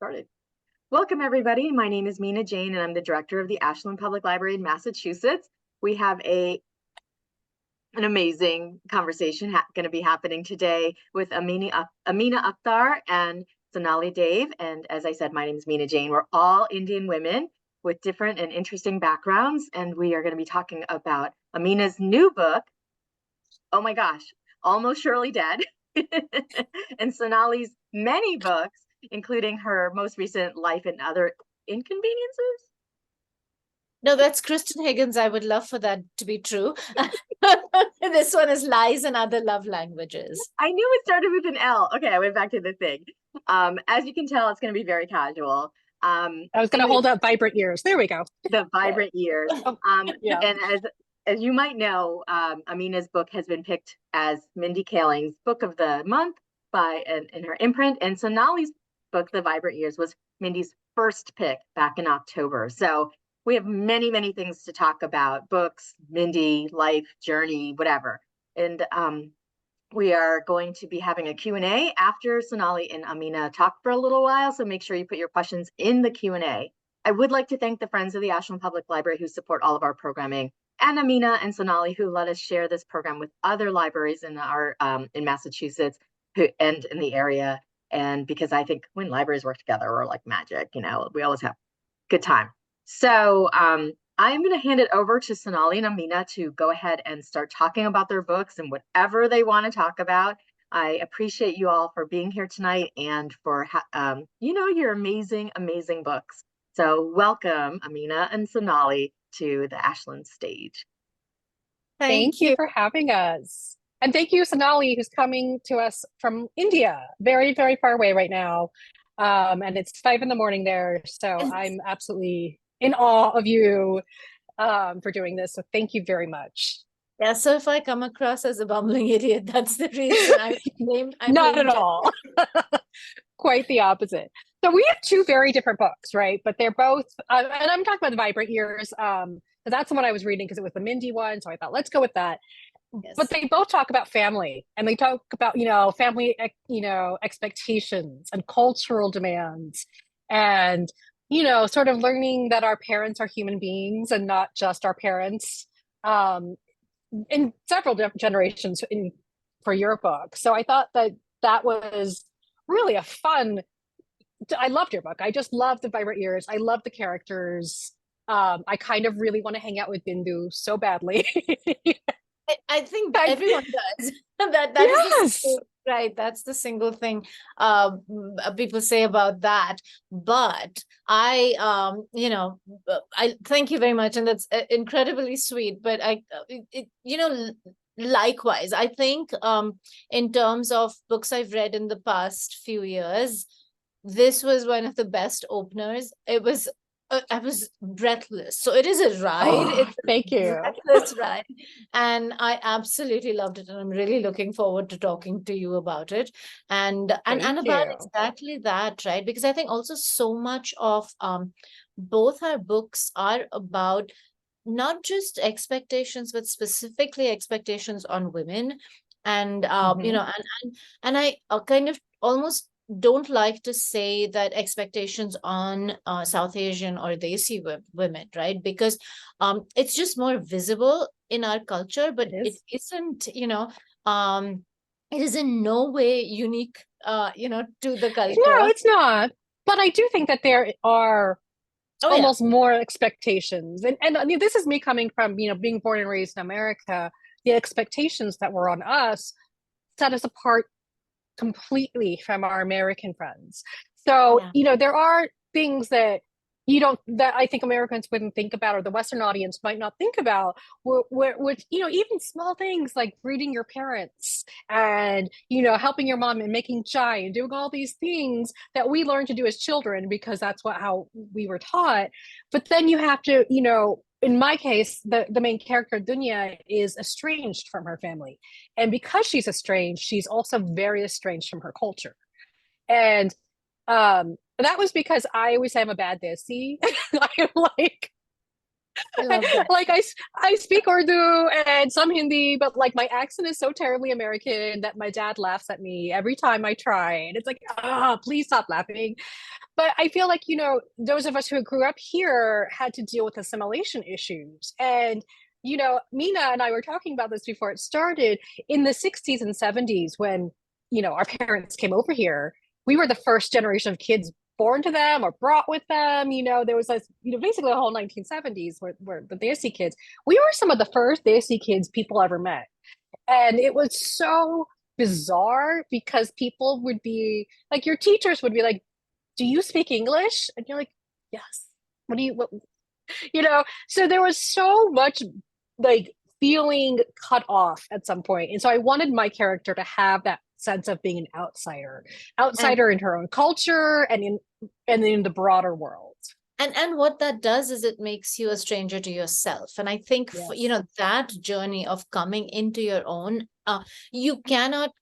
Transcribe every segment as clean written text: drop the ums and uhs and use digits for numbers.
Started. Welcome, everybody. My name is Mina Jane, and I'm the director of the Ashland Public Library in Massachusetts. We have an amazing conversation going to be happening today with Amina Akhtar and Sonali Dave. And as I said, my name is Mina Jane. We're all Indian women with different and interesting backgrounds, and we are going to be talking about Amina's new book, oh my gosh, Almost Surely Dead, and Sonali's many books, including her most recent Life and Other Inconveniences. No, that's Kristen Higgins. I would love for that to be true. This one is Lies and Other Love Languages. I knew it started with an L. Okay, I went back to the thing. As you can tell, it's going to be very casual. I was going to hold up Vibrant Years. There we go. The Vibrant Years. Yeah. And as you might know, Amina's book has been picked as Mindy Kaling's Book of the Month in her imprint, and Sonali's book, The Vibrant Years, was Mindy's first pick back in October. So we have many, many things to talk about: books, Mindy, life, journey, whatever. And we are going to be having a Q&A after Sonali and Amina talk for a little while, so make sure you put your questions in the Q&A. I would like to thank the Friends of the Ashland Public Library who support all of our programming, and Amina and Sonali who let us share this program with other libraries in Massachusetts and in the area. And because I think when libraries work together, we're like magic, we always have a good time. So I'm going to hand it over to Sonali and Amina to go ahead and start talking about their books and whatever they want to talk about. I appreciate you all for being here tonight and for, your amazing, amazing books. So welcome, Amina and Sonali, to the Ashland stage. Thank you for having us. And thank you, Sonali, who's coming to us from India, very, very far away right now. And it's 5 a.m. there. So I'm absolutely in awe of you for doing this. So thank you very much. Yeah, so if I come across as a bumbling idiot, that's the reason I'm named. Not at all. Quite the opposite. So we have two very different books, right? But they're both, and I'm talking about The Vibrant Years. That's the one I was reading because it was the Mindy one. So I thought, let's go with that. Yes. But they both talk about family, and they talk about, family, expectations and cultural demands, and, sort of learning that our parents are human beings and not just our parents in several generations for your book. So I thought that was really a fun, I loved your book. I just loved The Vibrant Years. I love the characters. I kind of really want to hang out with Bindu so badly. I think everyone does. that yes. is right. That's the single thing people say about that. But I thank you very much, and that's incredibly sweet. But likewise, I think in terms of books I've read in the past few years, this was one of the best openers. It was. I was breathless. So it is a ride. Oh, thank you. Breathless ride. And I absolutely loved it. And I'm really looking forward to talking to you about it. And about exactly that, right? Because I think also so much of both our books are about not just expectations, but specifically expectations on women. And, and I kind of almost don't like to say that expectations on South Asian or Desi women, right? Because it's just more visible in our culture, but it isn't, it is in no way unique, to the culture. No, it's not. But I do think that there are almost more expectations. And I mean, this is me coming from, being born and raised in America. The expectations that were on us set us apart completely from our American friends. So, there are things that that I think Americans wouldn't think about, or the Western audience might not think about, which, even small things like greeting your parents and, helping your mom and making chai and doing all these things that we learned to do as children because that's how we were taught. But then you have to, in my case, the main character, Dunya, is estranged from her family. And because she's estranged, she's also very estranged from her culture. And that was because I always am a bad Desi. I'm like, I love that. Like I speak Urdu and some Hindi, but like my accent is so terribly American that my dad laughs at me every time I try. And it's like, please stop laughing. But I feel like, those of us who grew up here had to deal with assimilation issues. And, Mina and I were talking about this before it started. In the 60s and 70s, when, our parents came over here, we were the first generation of kids born to them or brought with them. There was basically the whole 1970s where the Desi kids, we were some of the first Desi kids people ever met. And it was so bizarre because people would be like, your teachers would be like, do you speak English? And you're like, yes. What? So there was so much like feeling cut off at some point. And so I wanted my character to have that sense of being an outsider in her own culture and in the broader world. And what that does is it makes you a stranger to yourself. And I think, yes. That journey of coming into your own, you cannot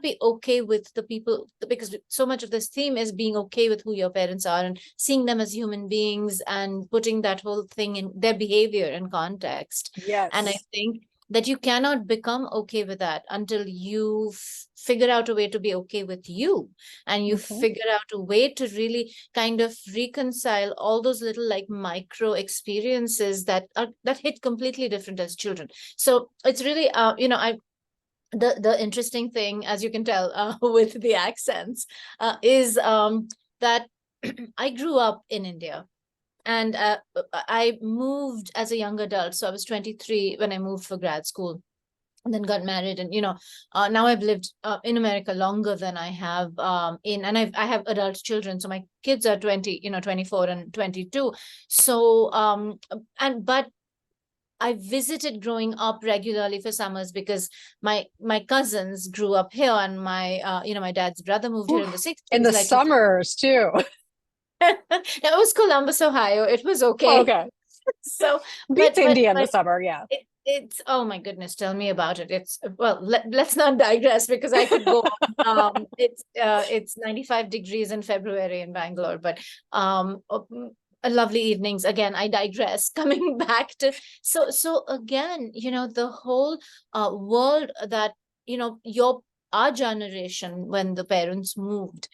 be okay with the people, because so much of this theme is being okay with who your parents are and seeing them as human beings and putting that whole thing in their behavior in context. Yes. And I think that you cannot become okay with that until you figure out a way to be okay with you, and you figure out a way to really kind of reconcile all those little like micro experiences that hit completely different as children. So it's really the interesting thing, as you can tell with the accents, is that I grew up in India. And I moved as a young adult. So I was 23 when I moved for grad school and then got married. And, now I've lived in America longer than I have and I have adult children. So my kids are 24 and 22. So, but I visited growing up regularly for summers because my cousins grew up here, and my dad's brother moved here in the 60s. In the summers too. It was Columbus, Ohio. It was okay. Okay. So beats India in the summer, yeah. It's oh my goodness, tell me about it. It's let's not digress because I could go on. It's 95 degrees in February in Bangalore, but lovely evenings. Again, I digress. Coming back to so again, the whole world that our generation, when the parents moved,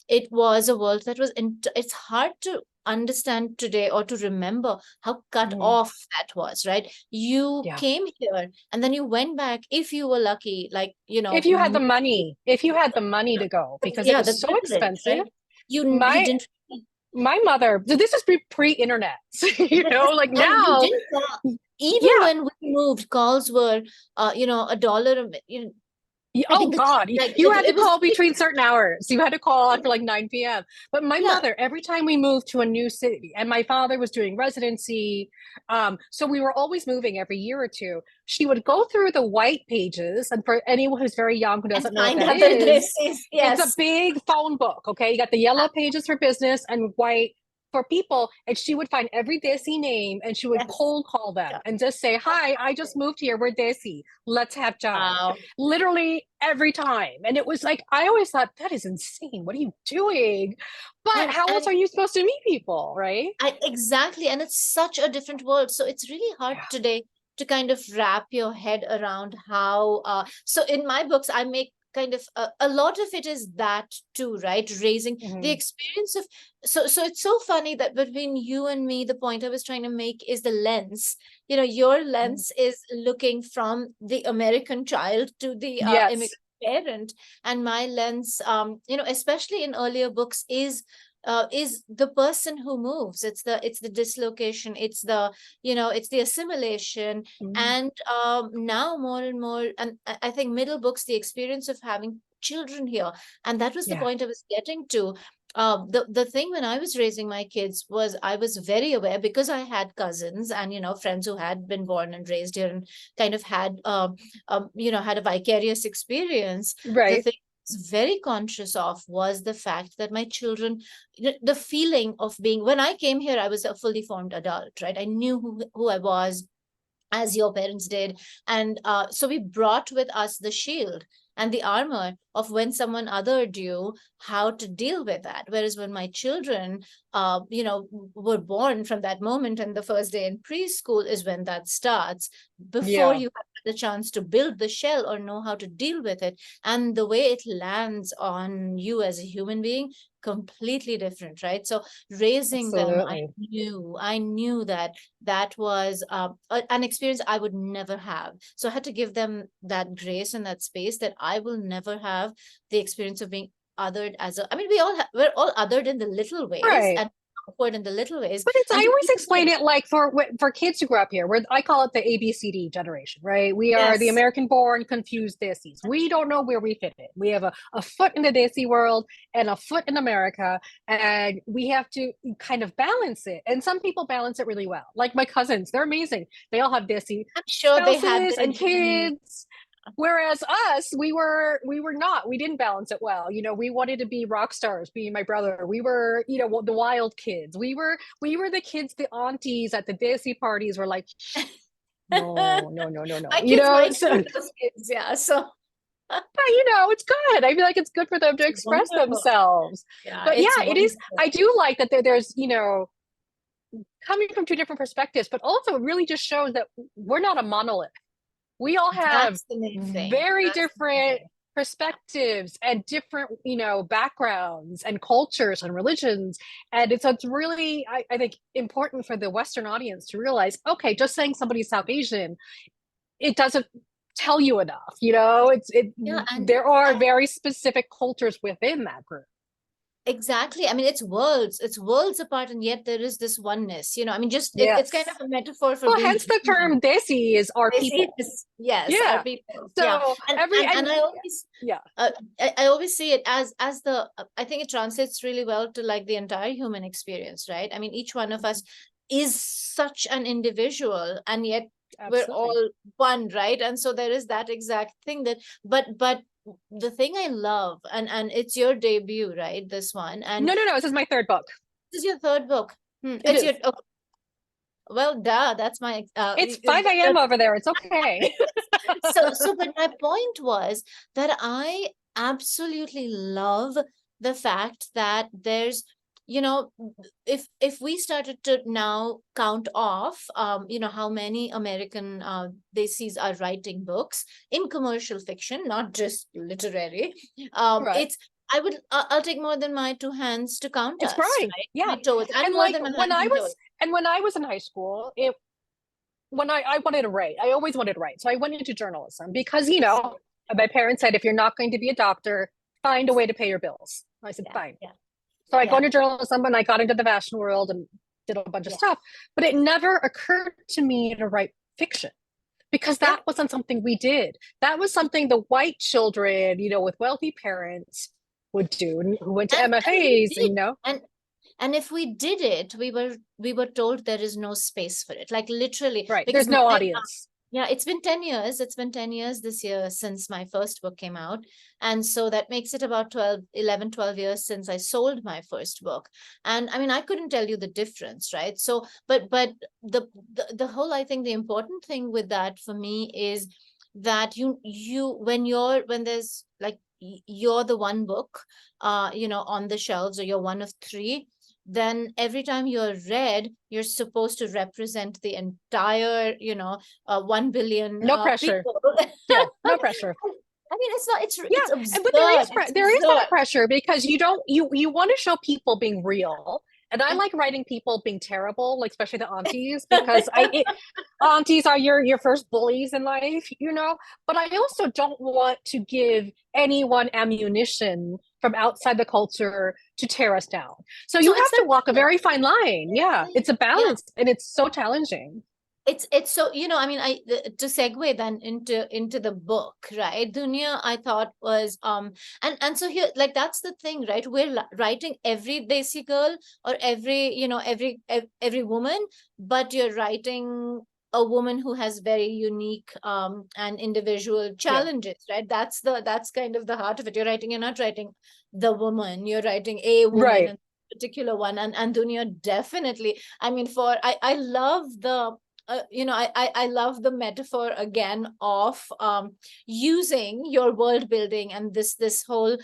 it was a world that was it's hard to understand today or to remember how cut off that was, right? You came here and then you went back if you were lucky, like if you had the money to go, because it was so expensive, right? You didn't. My mother, this is pre-internet, like now. Even when we moved, calls were $1. Oh God, you had to call between certain hours. You had to call after like 9 p.m. But my mother, every time we moved to a new city, and my father was doing residency, so we were always moving every year or two, she would go through the white pages. And for anyone who's very young who doesn't know what that is, it's a big phone book, okay? You got the yellow pages for business and white for people, and she would find every Desi name and she would cold call them and just say, "Hi, I just moved here. We're Desi. Let's have chai." Wow. Literally every time. And it was like, I always thought, that is insane. What are you doing? But how else are you supposed to meet people, right? Exactly. And it's such a different world. So it's really hard today to kind of wrap your head around how, so in my books, I make kind of a lot of it is that too, right? Raising the experience of, so it's so funny that between you and me, the point I was trying to make is the lens. Your lens is looking from the American child to the immigrant parent, and my lens, especially in earlier books, is the person who moves. It's the dislocation, it's the assimilation, and now more and more, and I think middle books, the experience of having children here. And that was the point I was getting to. The thing when I was raising my kids was I was very aware, because I had cousins and friends who had been born and raised here and kind of had had a vicarious experience. Right. The thing very conscious of was the fact that my children, the feeling of being, when I came here, I was a fully formed adult, right? I knew who I was, as your parents did. And so we brought with us the shield and the armor of when someone othered you, how to deal with that. Whereas when my children, were born, from that moment, and the first day in preschool is when that starts, before you have the chance to build the shell or know how to deal with it. And the way it lands on you as a human being, completely different, right? So raising them, I knew that was an experience I would never have. So I had to give them that grace and that space that I will never have the experience of being othered we're all othered in the little ways, Right. and awkward in the little ways. But I always explain it like for kids who grew up here, I call it the ABCD generation, right? We are the American-born confused Desis. We don't know where we fit in. We have a foot in the Desi world and a foot in America, and we have to kind of balance it. And some people balance it really well. Like my cousins, they're amazing. They all have Desi spouses and kids. Whereas us, we were not. We didn't balance it well. We wanted to be rock stars. Me and my brother, we were, the wild kids. We were the kids, the aunties at the Desi parties were like, no. My kids, those kids, yeah. So. But it's good. I feel like it's good for them to express themselves. Yeah, but it is. I do like that there's, coming from two different perspectives, but also it really just shows that we're not a monolith. We all have very different perspectives and different, backgrounds and cultures and religions. And it's really, I think, important for the Western audience to realize, okay, just saying somebody's South Asian, it doesn't tell you enough, there are very specific cultures within that group. Exactly. I mean, it's worlds apart, and yet there is this oneness, it's kind of a metaphor for hence the term Desi is our people. Our people. So I always see it as I think it translates really well to like the entire human experience, right? I mean, each one of us is such an individual, and yet we're all one, right? And so there is that exact thing but the thing I love, and it's your debut, right? This one. And no, this is my third book. This is your third book. Well, that's my it's 5 a.m. over there. It's okay. But my point was that I absolutely love the fact that there's, if we started to now count off, how many American Desis are writing books in commercial fiction, not just literary. I'll take more than my two hands to count it's us. Right? Yeah. My toes. And like when I was in high school, when I wanted to write, I always wanted to write. So I went into journalism because, my parents said, if you're not going to be a doctor, find a way to pay your bills. I said, fine. Yeah. So I got into journalism and I got into the fashion world and did a bunch of stuff, but it never occurred to me to write fiction because that wasn't something we did. That was something the white children, with wealthy parents would do, who went to MFAs, And if we did it, we were told there is no space for it. Like literally, right? There's no audience. Yeah, it's been 10 years. It's been 10 years this year since my first book came out. And so that makes it about 12 years since I sold my first book. And I mean, I couldn't tell you the difference, right? So, but the whole, I think the important thing with that for me is that when there's like, you're the one book, on the shelves, or you're one of three, then every time you're read, you're supposed to represent the entire, 1 billion no pressure. Yeah, no pressure. I mean, it's absurd. But there is that pressure because you want to show people being real. And I like writing people being terrible, like especially the aunties, because aunties are your first bullies in life, But I also don't want to give anyone ammunition from outside the culture to tear us down. So you have to walk a very fine line. Yeah, it's a balance, and it's so challenging. It's so, I mean, to segue then into the book, right? Dunya, I thought was and so here, like, that's the thing, right? We're writing every Desi girl or every woman, but you're writing a woman who has very unique and individual challenges, right? That's kind of the heart of it. You're not writing the woman, you're writing a woman, right? Particular one, and Dunya definitely. I mean, I love I love the metaphor again of using your world building and this whole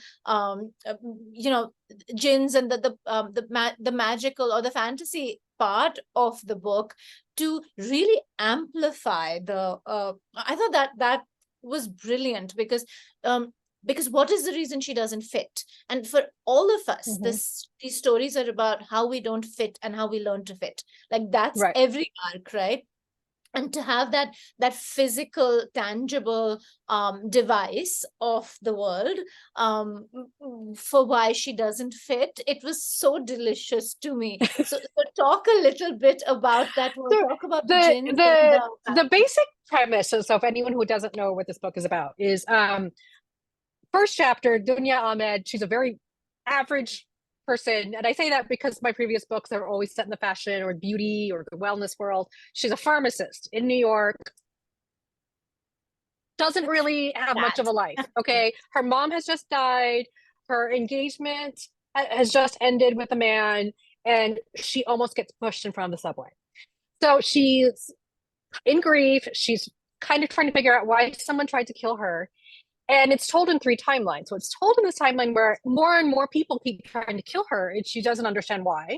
jinns and the magical or the fantasy part of the book to really amplify the. I thought that was brilliant because what is the reason she doesn't fit? And for all of us, these stories are about how we don't fit and how we learn to fit. Like that's every arc, right? And to have that physical, tangible device of the world for why she doesn't fit, it was so delicious to me. So talk a little bit about that. We'll talk about the basic premise. So if anyone who doesn't know what this book is about is first chapter, Dunya Ahmed, she's a very average person. And I say that because my previous books are always set in the fashion or beauty or the wellness world. She's a pharmacist in New York. Doesn't really have much of a life. Okay. Her mom has just died. Her engagement has just ended with a man, and she almost gets pushed in front of the subway. So she's in grief. She's kind of trying to figure out why someone tried to kill her. And it's told in 3 timelines. So it's told in this timeline where more and more people keep trying to kill her, and she doesn't understand why.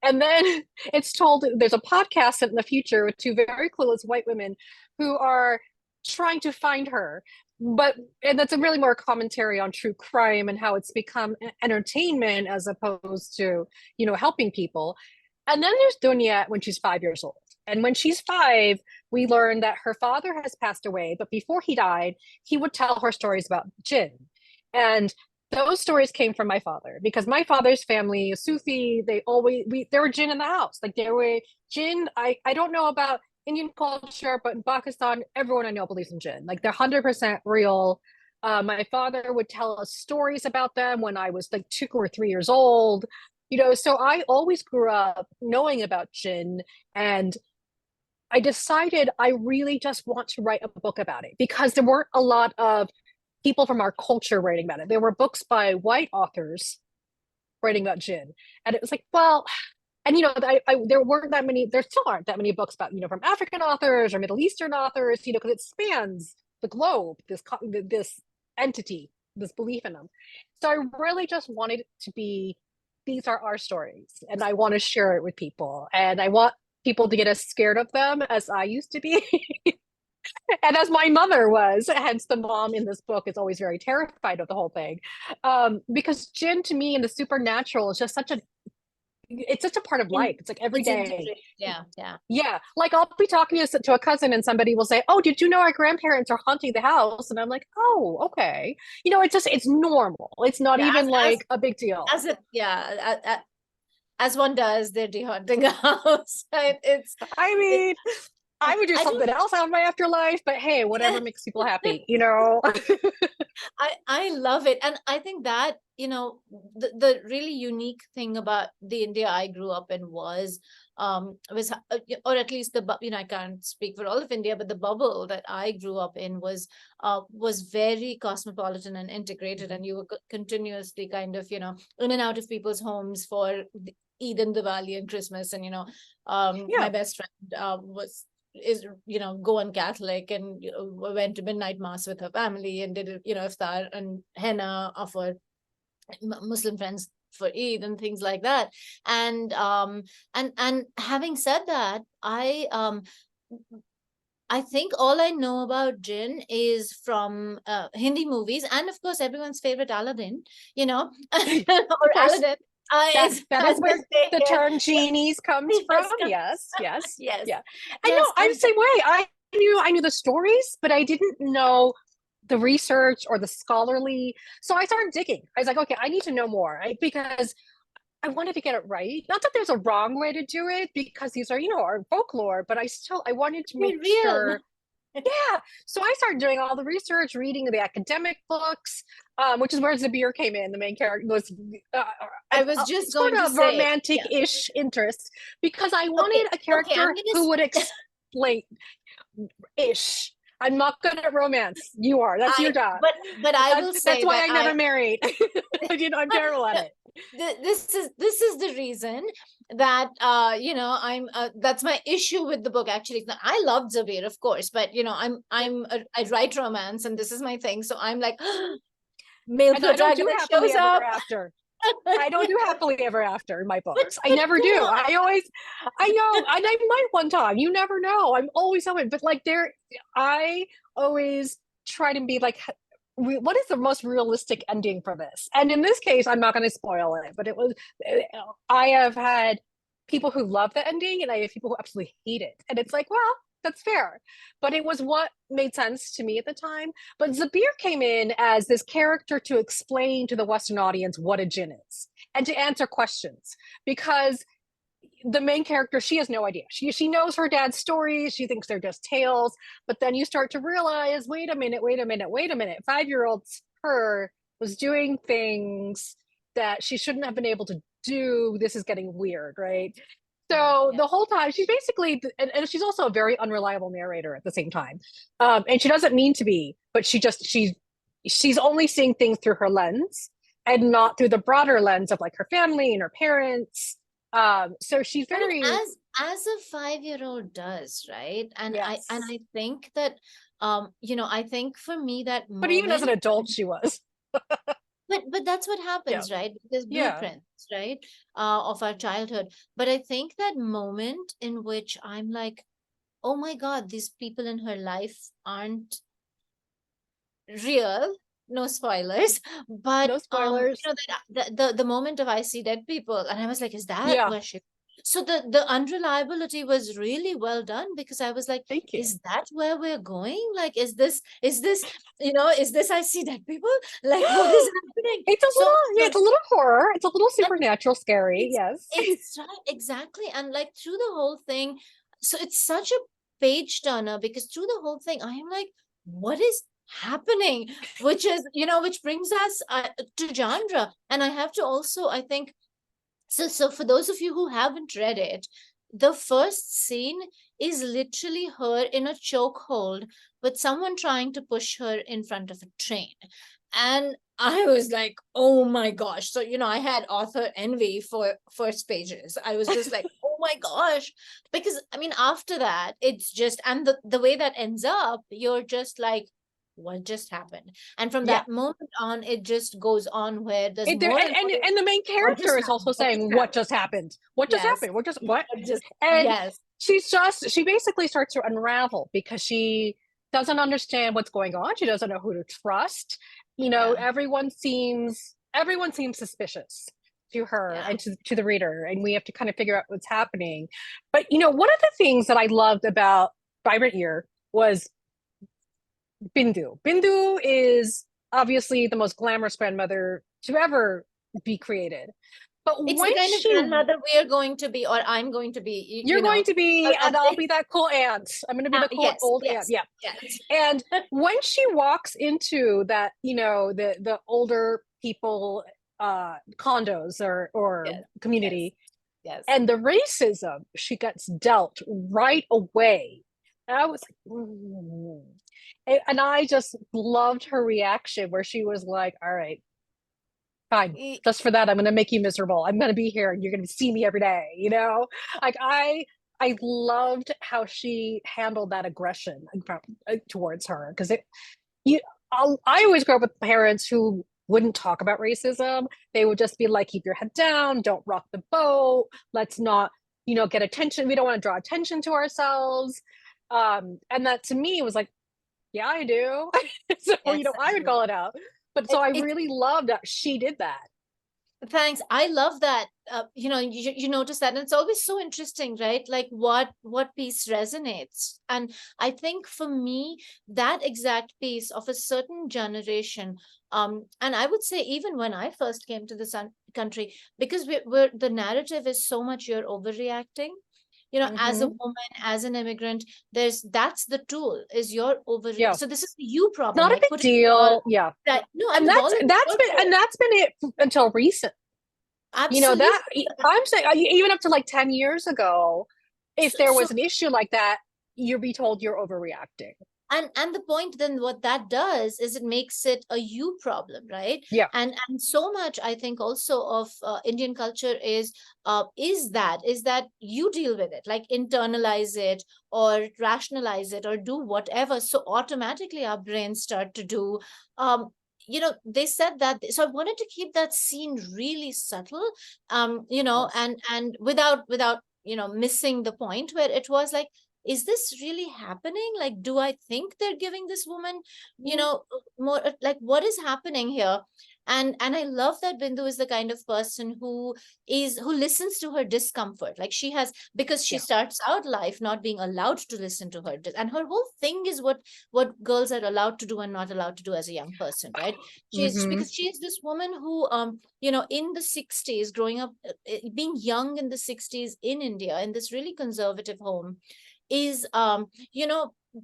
And then it's told there's a podcast in the future with 2 very clueless white women who are trying to find her. And that's a really more commentary on true crime and how it's become entertainment as opposed to, helping people. And then there's Dunya when she's 5 years old. And when she's 5, we learn that her father has passed away, but before he died, he would tell her stories about jinn. And those stories came from my father, because my father's family is Sufi. There were jinn in the house. Like there were jinn. I don't know about Indian culture, but in Pakistan, everyone I know believes in jinn. Like they're 100% real. My father would tell us stories about them when I was like 2 or 3 years old. So I always grew up knowing about jinn, and I decided I really just want to write a book about it because there weren't a lot of people from our culture writing about it. There were books by white authors writing about jinn. And it was like, well, and there weren't that many, there still aren't that many books about, from African authors or Middle Eastern authors, because it spans the globe, this entity, this belief in them. So I really just wanted it to be, these are our stories, and I want to share it with people, and I want people to get as scared of them as I used to be. And as my mother was, hence the mom in this book is always very terrified of the whole thing. Because jinn to me and the supernatural is just it's such a part of life. It's like every day. Yeah. Like I'll be talking to a cousin and somebody will say, oh, did you know our grandparents are haunting the house? And I'm like, oh, okay. It's normal. It's not even like a big deal. As one does, they're dehaunting a house. I would do something else out of my afterlife, but hey, whatever makes people happy, I love it. And I think that, the really unique thing about the India I grew up in was, or at least I can't speak for all of India, but the bubble that I grew up in was very cosmopolitan and integrated. And you were continuously kind of, in and out of people's homes for Eid and Diwali and Christmas. And, my best friend is Goan Catholic, and went to midnight mass with her family and did iftar and henna for Muslim friends for Eid and things like that. And having said that, I think all I know about jinn is from Hindi movies, and of course everyone's favorite Aladdin, or Aladdin. That is where the term genies comes from. Yes. Yeah. I know. I'm the same way. I knew the stories, but I didn't know the research or the scholarly. So I started digging. I was like, okay, I need to know more, right? Because I wanted to get it right. Not that there's a wrong way to do it, because these are, our folklore, but I wanted to make sure. Yeah. So I started doing all the research, reading the academic books, which is where Zabir came in. The main character was, I was just going to say, romantic-ish interest, because I wanted a character who would explain ish. I'm not good at romance. You are. That's your job. But I will say that's why I never married. I'm terrible at it. This is the reason that I'm that's my issue with the book. Actually, I loved Zabir, of course, but I write romance, and this is my thing. So I'm like, male And I don't do protagonist happily shows ever up. after. I don't do happily ever after in my books. I but never come do. on. I know, and I might one time. You never know. I'm always open, but like I always try to be like, what is the most realistic ending for this? And in this case, I'm not going to spoil it, but I have had people who love the ending, and I have people who absolutely hate it, and it's like, well, that's fair. But it was what made sense to me at the time. But Zabir came in as this character to explain to the Western audience what a djinn is and to answer questions, because the main character, she has no idea. She knows her dad's stories. She thinks they're just tales. But then you start to realize, wait a minute. 5-year-old her was doing things that she shouldn't have been able to do. This is getting weird, right? So the whole time, she's basically, and she's also a very unreliable narrator at the same time. And she doesn't mean to be, but she's only seeing things through her lens and not through the broader lens of like her family and her parents. So she's very, as a 5-year-old does, right? And yes. I think that I think for me that moment, but even as an adult, she was. But that's what happens, right? There's blueprints, right, of our childhood. But I think that moment in which I'm like, oh my God, these people in her life aren't real. No spoilers, but no spoilers. The moment of I see dead people, and I was like, is that where she? So the unreliability was really well done, because I was like, thank you. Is that where we're going? Like, is this is this I see dead people? Like, what is happening? It's a little horror. It's a little supernatural, scary. Yes, it's right, exactly. And like through the whole thing, so it's such a page turner, because through the whole thing, I am like, what is happening? Which is, which brings us to genre. And I have to also, I think, so for those of you who haven't read it, the first scene is literally her in a chokehold with someone trying to push her in front of a train. And I was like, oh my gosh. So, I had author envy for first pages. I was just like, oh my gosh. Because, I mean, after that, it's just, and the way that ends up, you're just like, what just happened? And from that moment on, it just goes on where there's more and the main character is also saying, what just happened? What just happened? And she basically starts to unravel, because she doesn't understand what's going on. She doesn't know who to trust. Everyone seems suspicious to her and to the reader, and we have to kind of figure out what's happening. But one of the things that I loved about Vibrant Year was Bindu. Bindu is obviously the most glamorous grandmother to ever be created. But it's the kind of grandmother we are going to be, or I'm going to be. You're going to be, and I'll be that cool aunt. I'm going to be the cool old aunt. Yeah. Yes. And when she walks into that, the older people condos or community, and the racism she gets dealt right away, I was like, and I just loved her reaction, where she was like, all right, fine, just for that, I'm going to make you miserable. I'm going to be here, and you're going to see me every day. Like I loved how she handled that aggression towards her, because I always grew up with parents who wouldn't talk about racism. They would just be like, keep your head down, don't rock the boat, let's not get attention, we don't want to draw attention to ourselves. And that to me was like, yeah, I do. So I would call it out. But so I really loved that she did that. Thanks. I love that. You notice that, and it's always so interesting, right? Like what piece resonates. And I think for me, that exact piece of a certain generation, and I would say even when I first came to this country, because the narrative is so much you're overreacting. As a woman, as an immigrant, that's the tool, is your overreaction. So this is the you problem. Not a big deal. Right. No, and that's been it until recent. Absolutely. That I'm saying, even up to like 10 years ago, if there was an issue like that, you'd be told you're overreacting. And the point then, what that does is it makes it a you problem, right? Yeah. And so much, I think, also of Indian culture is that you deal with it, like internalize it or rationalize it or do whatever. So automatically our brains start to do, they said that. So I wanted to keep that scene really subtle, and without missing the point, where it was like, is this really happening? Like, do I think they're giving this woman, more, like, what is happening here? And I love that Bindu is the kind of person who listens to her discomfort. Like, she has, because she starts out life not being allowed to listen to her, and her whole thing is what girls are allowed to do and not allowed to do as a young person, right? Because she is this woman who, in the 60s, growing up, being young in the 60s in India, in this really conservative home, is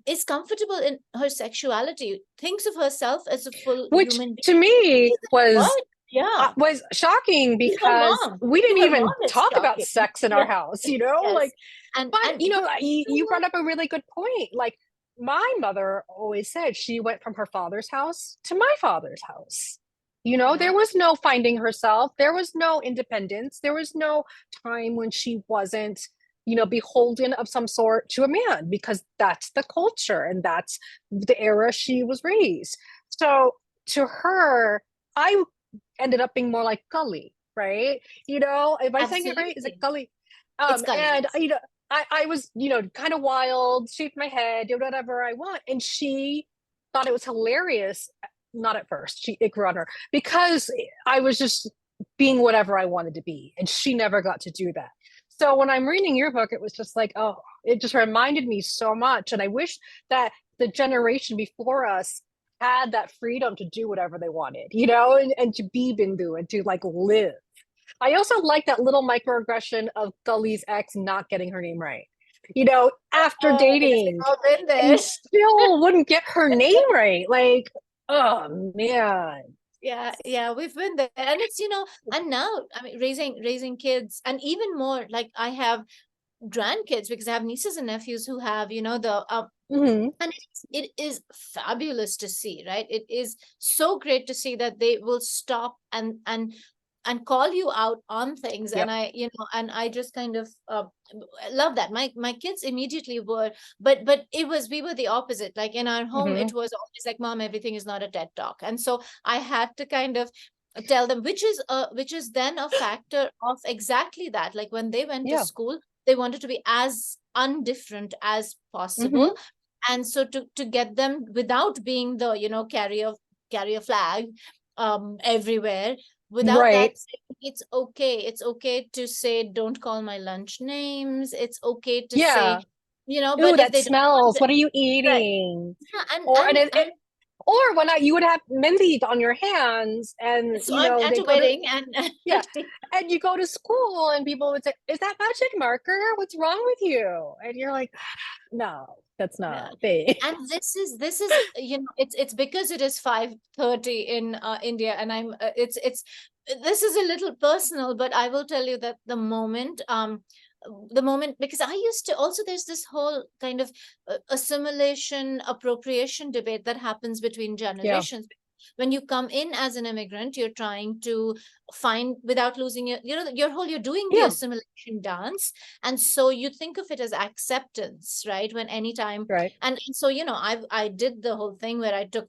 is comfortable in her sexuality, thinks of herself as a full which human being. To me was shocking, because we didn't even talk about sex in our house, like, but you brought up a really good point. Like, my mother always said she went from her father's house to my father's house. There was no finding herself, there was no independence, there was no time when she wasn't beholden of some sort to a man, because that's the culture and that's the era she was raised. So to her, I ended up being more like Gully, right? Am I saying it right? Is it Gully? It's Gully, and yes. I was, kind of wild, shaved my head, did whatever I want, and she thought it was hilarious. Not at first, it grew on her, because I was just being whatever I wanted to be, and she never got to do that. So when I'm reading your book, it was just like, oh, it just reminded me so much. And I wish that the generation before us had that freedom to do whatever they wanted, and to be Bindu and to like live. I also like that little microaggression of Gully's ex not getting her name right. After dating, and still wouldn't get her name right. Like, oh man. Yeah, we've been there. And it's, and now, I mean, raising kids, and even more, like, I have grandkids, because I have nieces and nephews who have, and it is fabulous to see, right? It is so great to see that they will stop and call you out on things. Yep. And I just kind of love that. My kids immediately were, but we were the opposite. Like, in our home, it was always like, Mom, everything is not a TED Talk. And so I had to kind of tell them, which is then a factor of exactly that. Like, when they went to school, they wanted to be as undifferent as possible. And so to get them, without being the carry a flag everywhere, without that, it's okay to say, don't call my lunch names. It's okay to say, but that if they smells, what are you eating? Right. Yeah, or when you would have Mindy on your hands, and so I'm at a wedding, and and you go to school, and people would say, "Is that magic marker? What's wrong with you?" And you're like, "No, that's not big." And this is it's because it is 5:30 in India, and I'm it's this is a little personal, but I will tell you that the moment, because I used to also, there's this whole kind of assimilation appropriation debate that happens between generations. When you come in as an immigrant, you're trying to find, without losing you're doing the assimilation dance, and so you think of it as acceptance, right? When anytime, and so I did the whole thing where I took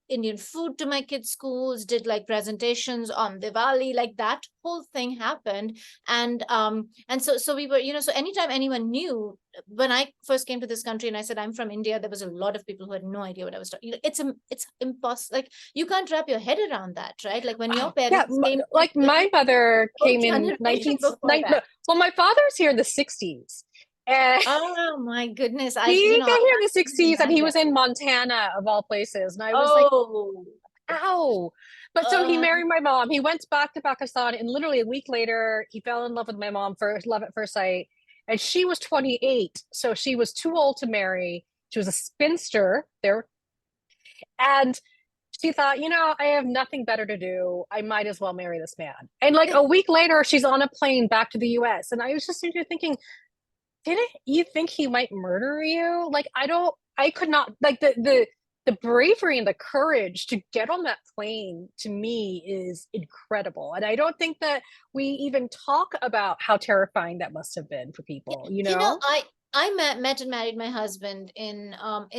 Indian food to my kids' schools, did like presentations on Diwali, like that whole thing happened. And so we were, so anytime anyone knew, when I first came to this country and I said I'm from India, there was a lot of people who had no idea what I was talking. It's impossible. Like, you can't wrap your head around that, right? Like, when your parents came, like my mother came in 1990. Well, my father's here in the 60s. And oh my goodness. He got here in the 60s, and he was in Montana, of all places. And I was like, ow. But so he married my mom. He went back to Pakistan, and literally a week later, he fell in love with my mom, love at first sight. And she was 28, so she was too old to marry. She was a spinster there. And she thought, I have nothing better to do. I might as well marry this man. And like a week later, she's on a plane back to the US. And I was just thinking, didn't you think he might murder you? Like, I don't I could not, like, the bravery and the courage to get on that plane, to me, is incredible. And I don't think that we even talk about how terrifying that must have been for people, you You know, know? I met and married my husband in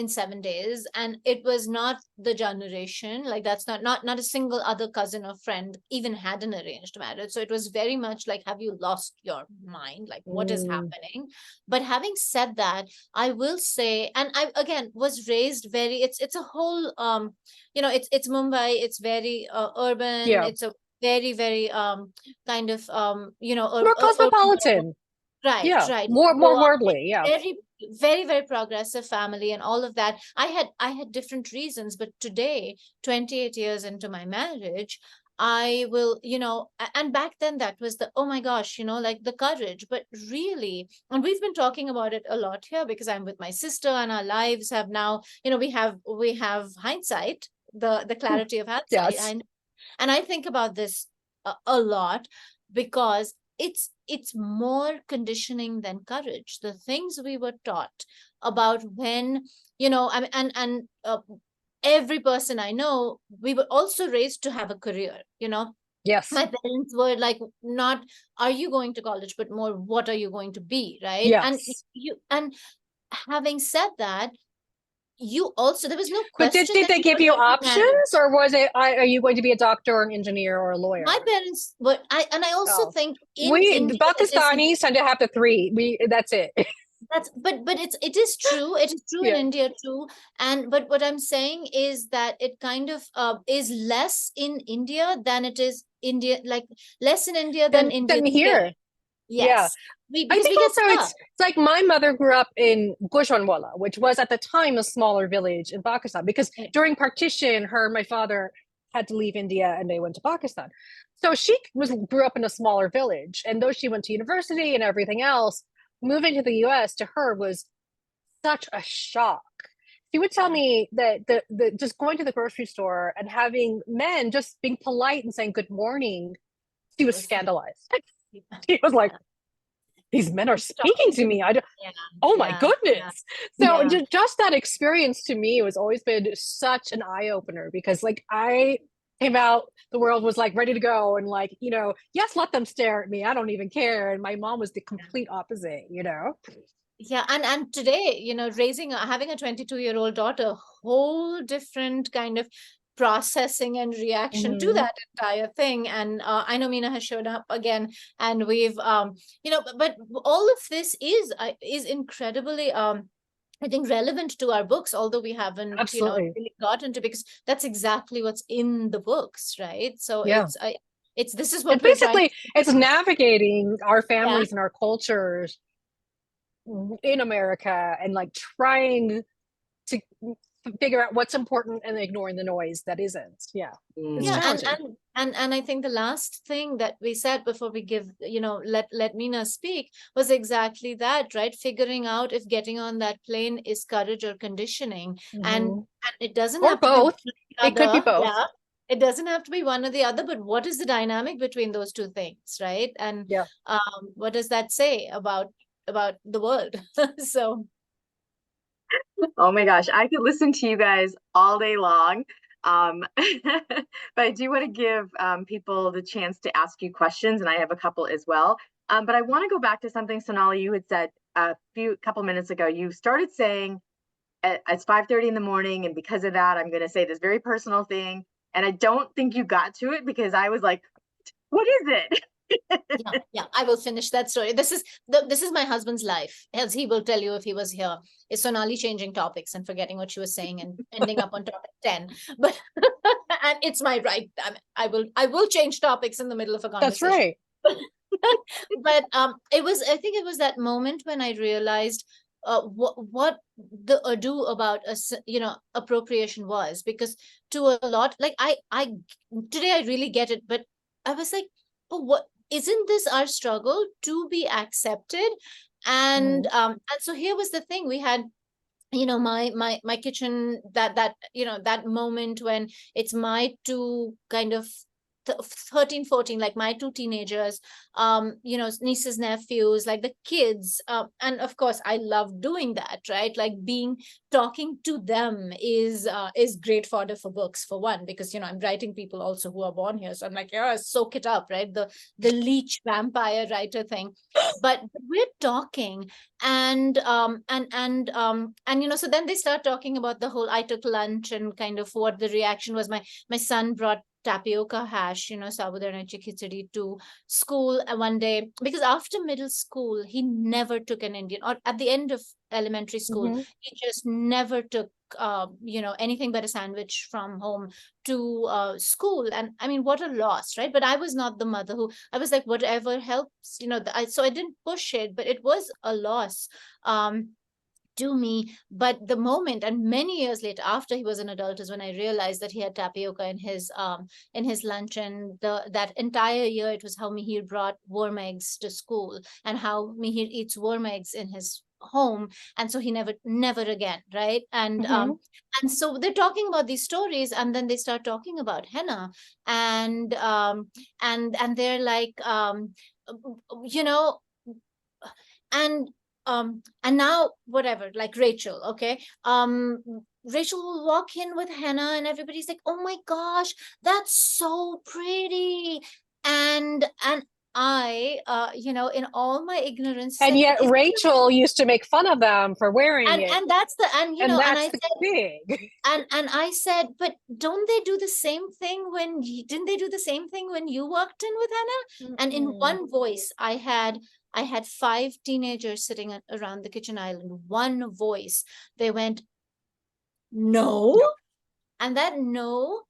7 days, and it was not the generation, like that's not a single other cousin or friend even had an arranged marriage. So it was very much like, have you lost your mind? Like, what is happening? But having said that, I will say, and I again was raised very, it's a whole you know, it's Mumbai, it's very urban, Yeah. it's a very, very kind of you know, More urban. cosmopolitan. Right, Yeah. right. More So worldly. Yeah. very, very, very progressive family and all of that. I had different reasons, but today, 28 years into my marriage, I will, you know, and back then that was the, oh my gosh, you know, like the courage. But really, and we've been talking about it a lot here because I'm with my sister and our lives have now, you know, we have hindsight, the clarity of hindsight. Yes. And I think about this a lot because it's more conditioning than courage. The things we were taught about when, you know, I mean, and every person I know, we were also raised to have a career, you know. Yes. My parents were like, not, are you going to college, but more, what are you going to be, right? And Yes. and having said that, you also, there was no But question did that they you give were you going to marry. options, or was it, are you going to be a doctor or an engineer or a My lawyer? parents were, I also Oh, think in the India, this is, Pakistanis tend to have the three. That's it. that's, but it is true. It is true in Yeah. India too. And but what I'm saying is that it kind of is less in India than it is India, like less in India than Than Indians here. here. Yeah. Yes. We, I because think we get also stuck. it's like my mother grew up in Gujranwala, which was at the time a smaller village in Pakistan, because during partition, her and my father had to leave India and they went to Pakistan. So she grew up in a smaller village, and though she went to university and everything else, moving to the US to her was such a shock. She would tell me that the just going to the grocery store and having men just being polite and saying good morning, she was scandalized. She was like, these men are speaking to me. Oh my goodness. So just that experience to me was always been such an eye-opener, because like I came out, the world was like ready to go, and like, you know, yes, let them stare at me, I don't even care. And my mom was the complete opposite, you know. Yeah, and today, you know, having a 22-year-old daughter, whole different kind of processing and reaction to that entire thing. And I know Mina has showed up again, and we've you know, but all of this is incredibly I think relevant to our books, although we haven't, you know, Absolutely. really gotten to, because that's exactly what's in the books, right? So Yeah. it's this is And what we're trying basically it's navigating our Yeah. families and our cultures in America, and like trying to figure out what's important and ignoring the noise that isn't. Yeah. It's Yeah, challenging. and I think the last thing that we said before we give, you know, let Mina speak, was exactly that, right? Figuring out if getting on that plane is courage or conditioning. And it doesn't Or have to be one both. or the It could be other. both. Yeah. It doesn't have to be one or the other, but what is the dynamic between those two things, right? And Yeah. what does that say about the world? So oh my gosh, I could listen to you guys all day long. But I do want to give people the chance to ask you questions, and I have a couple as well. But I want to go back to something, Sonali, you had said a couple minutes ago. You started saying it's 5:30 in the morning, and because of that, I'm going to say this very personal thing. And I don't think you got to it because I was like, what is it? yeah, I will finish that story. This is my husband's life, as he will tell you if he was here. Is Sonali changing topics and forgetting what she was saying and ending up on topic 10. But and it's my right. I will change topics in the middle of a conversation. That's right. But I think it was that moment when I realized what the ado about appropriation was, because to a lot, like I today I really get it, but I was like, oh, what, isn't this our struggle to be accepted? And so here was the thing. We had, you know, my kitchen, that you know, that moment when it's my to kind of 13, 14, like my two teenagers, nieces, nephews, like the kids. And of course, I love doing that, right? Like talking to them is great fodder for books, for one, because, I'm writing people also who are born here. So I'm like, yeah, soak it up, right? The leech vampire writer thing. But we're talking and so then they start talking about the whole, I took lunch and kind of what the reaction was. My son brought tapioca hash, sabudana khichdi to school one day, because after middle school, he never took an Indian, or at the end of elementary school, he just never took, anything but a sandwich from home to school. And I mean, what a loss, right? But I was not the mother who, I was like, whatever helps, so I didn't push it, but it was a loss. To me. But the moment, and many years later, after he was an adult, is when I realized that he had tapioca in his lunch. And that entire year, it was how Mihir brought worm eggs to school, and how Mihir eats worm eggs in his home, and so he never again, right? And so they're talking about these stories, and then they start talking about henna, and they're like, and now whatever, like Rachel, okay, Rachel will walk in with henna, and everybody's like, oh my gosh, that's so pretty. And I, in all my ignorance, and said, yet Rachel used to make fun of them for wearing it. And that's the, and you know, and I said, big. And I said, but didn't they do the same thing when you walked in with henna? And in one voice, I had 5 teenagers sitting around the kitchen island. One voice, they went, no. And that no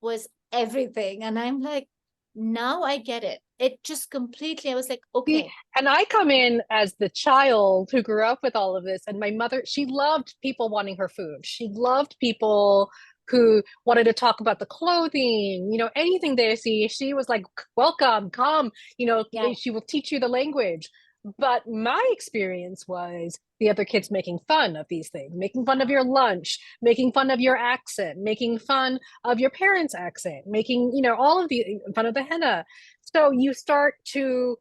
was everything. And I'm like, now I get it. It just completely, I was like, okay. And I come in as the child who grew up with all of this. And my mother, she loved people wanting her food. She loved people who wanted to talk about the clothing, anything they see. She was like, welcome, come, she will teach you the language. But my experience was the other kids making fun of these things, making fun of your lunch, making fun of your accent, making fun of your parents' accent, making, all of the fun of the henna. So you start to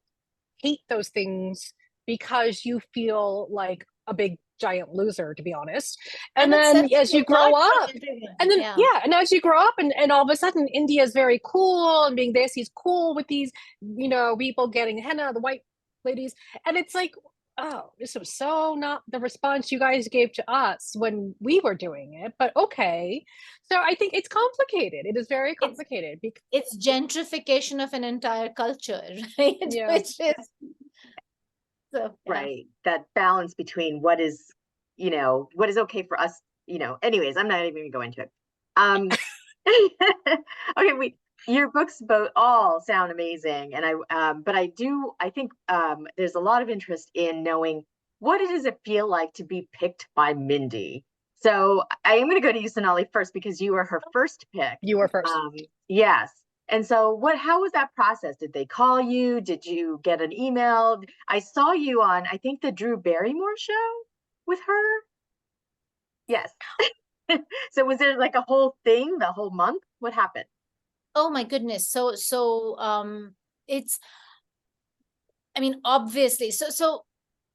hate those things because you feel like a big giant loser, to be honest. And then as you grow up, and then and as you grow up, and all of a sudden India is very cool, and being Desi is cool with these, people getting henna, the white ladies, and it's like, oh, this was so not the response you guys gave to us when we were doing it, but okay. So I think it's complicated. It is very complicated. It's gentrification of an entire culture, right? Yeah. Which is right. That balance between what is okay for us, anyways, I'm not even gonna go into it. Okay, your books both all sound amazing, and I think there's a lot of interest in knowing what does it feel like to be picked by Mindy. So I am going to go to you, Sonali, first, because you were her first pick. You were first. Yes. And so how was that process? Did they call you? Did you get an email? I saw you on, I think, the Drew Barrymore show with her. Yes. So was there like a whole thing, the whole month? What happened? Oh my goodness. So it's, I mean, obviously, so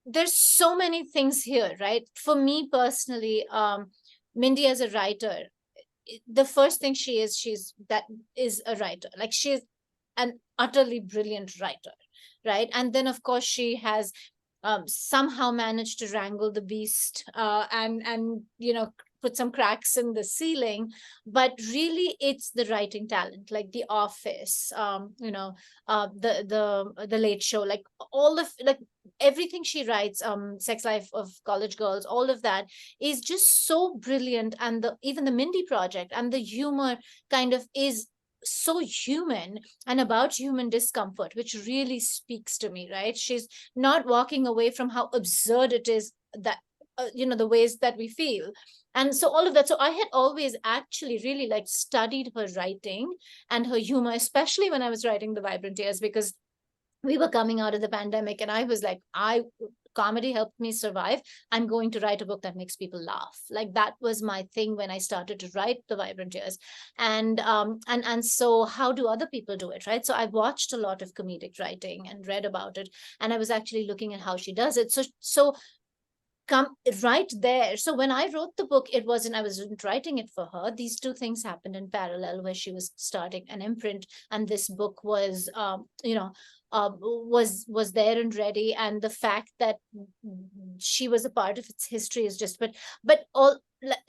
there's so many things here, right? For me personally, Mindy as a writer, the first thing she's a writer. Like, she's an utterly brilliant writer, right? And then of course she has somehow managed to wrangle the beast and put some cracks in the ceiling. But really, it's the writing talent, like The Office, the Late Show, like all of, like everything she writes, Sex Life of College Girls, all of that is just so brilliant. And even the Mindy Project, and the humor kind of is so human and about human discomfort, which really speaks to me, right? She's not walking away from how absurd it is that the ways that we feel. And so all of that. So I had always actually really studied her writing and her humor, especially when I was writing The Vibrant Years, because we were coming out of the pandemic, and I was like, I comedy helped me survive, I'm going to write a book that makes people laugh. Like that was my thing when I started to write The Vibrant Years. And so how do other people do it, right? So I watched a lot of comedic writing and read about it, and I was actually looking at how she does it. So come right there. So when I wrote the book, I wasn't writing it for her. These two things happened in parallel, where she was starting an imprint, and this book was, was there and ready. And the fact that she was a part of its history is just, but all.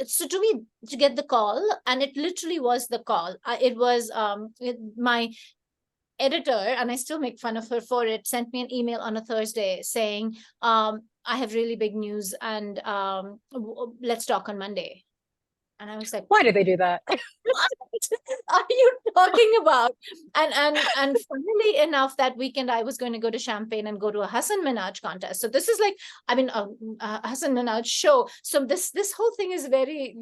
So to me, to get the call, and it literally was the call. It was my editor, and I still make fun of her for it, sent me an email on a Thursday saying, I have really big news, and let's talk on Monday. And I was like, why did they do that? What are you talking about? And funnily enough, that weekend I was going to go to Champagne and go to a Hassan Minhaj contest. So this is like, I mean, a Hassan Minhaj show. So this whole thing is very,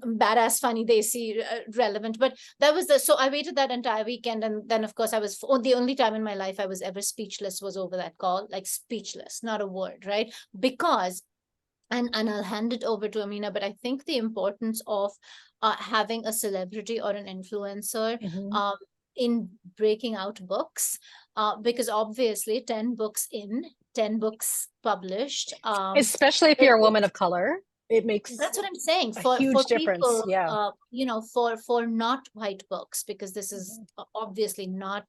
badass, funny, desi, relevant. But that was so I waited that entire weekend, and then of course I was the only time in my life I was ever speechless was over that call, like speechless, not a word, right? Because and I'll hand it over to Amina, but I think the importance of having a celebrity or an influencer in breaking out books, because obviously 10 books in, 10 books published. Especially if you're a woman of color. It makes that's what I'm saying for huge difference. People, for not white books, because this is obviously not,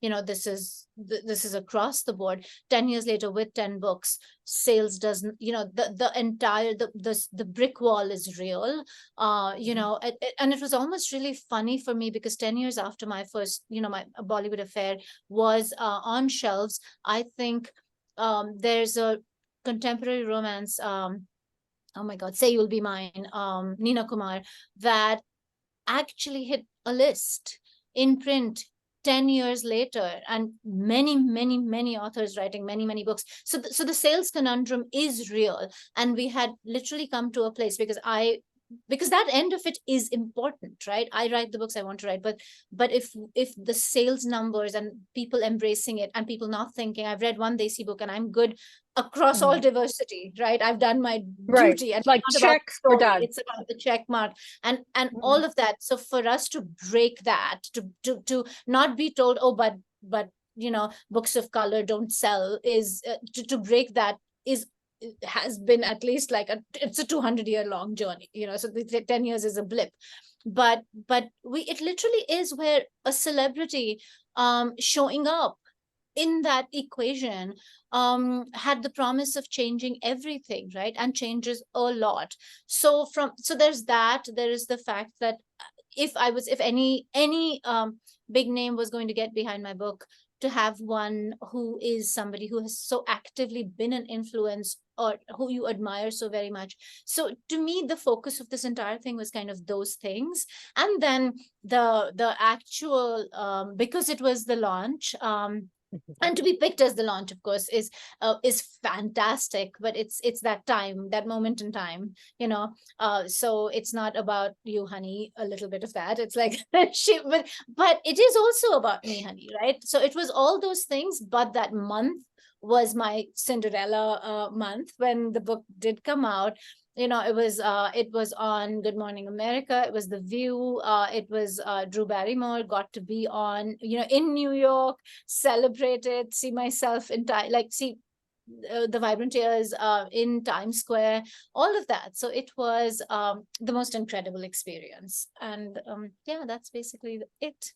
this is across the board. 10 years later, with 10 books, sales doesn't, the entire the brick wall is real. And it was almost really funny for me, because 10 years after my first, my Bollywood affair was on shelves, I think there's a contemporary romance. Oh my God, Say You'll Be Mine, Nina Kumar, that actually hit a list in print 10 years later, and many, many, many authors writing many, many books. So the sales conundrum is real. And we had literally come to a place, because that end of it is important, right? I write the books I want to write, but if the sales numbers and people embracing it, and people not thinking, I've read one Desi book and I'm good across all diversity, right? I've done my duty, and like check, we're done. It's about the check mark and all of that. So for us to break that, to not be told, oh, but books of color don't sell, is to break that has been at least like it's a 200-year long journey, so the 10 years is a blip, but it literally is where a celebrity showing up in that equation had the promise of changing everything, right? And changes a lot. So there's that. There is the fact that if any big name was going to get behind my book, to have one who is somebody who has so actively been an influence, or who you admire so very much. So to me, the focus of this entire thing was kind of those things. And then the actual, because it was the launch, and to be picked as the launch, of course, is fantastic. But it's that time, that moment in time, so it's not about you, honey, a little bit of that. It's like but it is also about me, honey, right? So it was all those things. But that month was my Cinderella month when the book did come out. It was on Good Morning America. It was The View. It was Drew Barrymore got to be on, in New York, celebrated, see myself see The Vibrant Years in Times Square, all of that. So it was the most incredible experience. And that's basically it.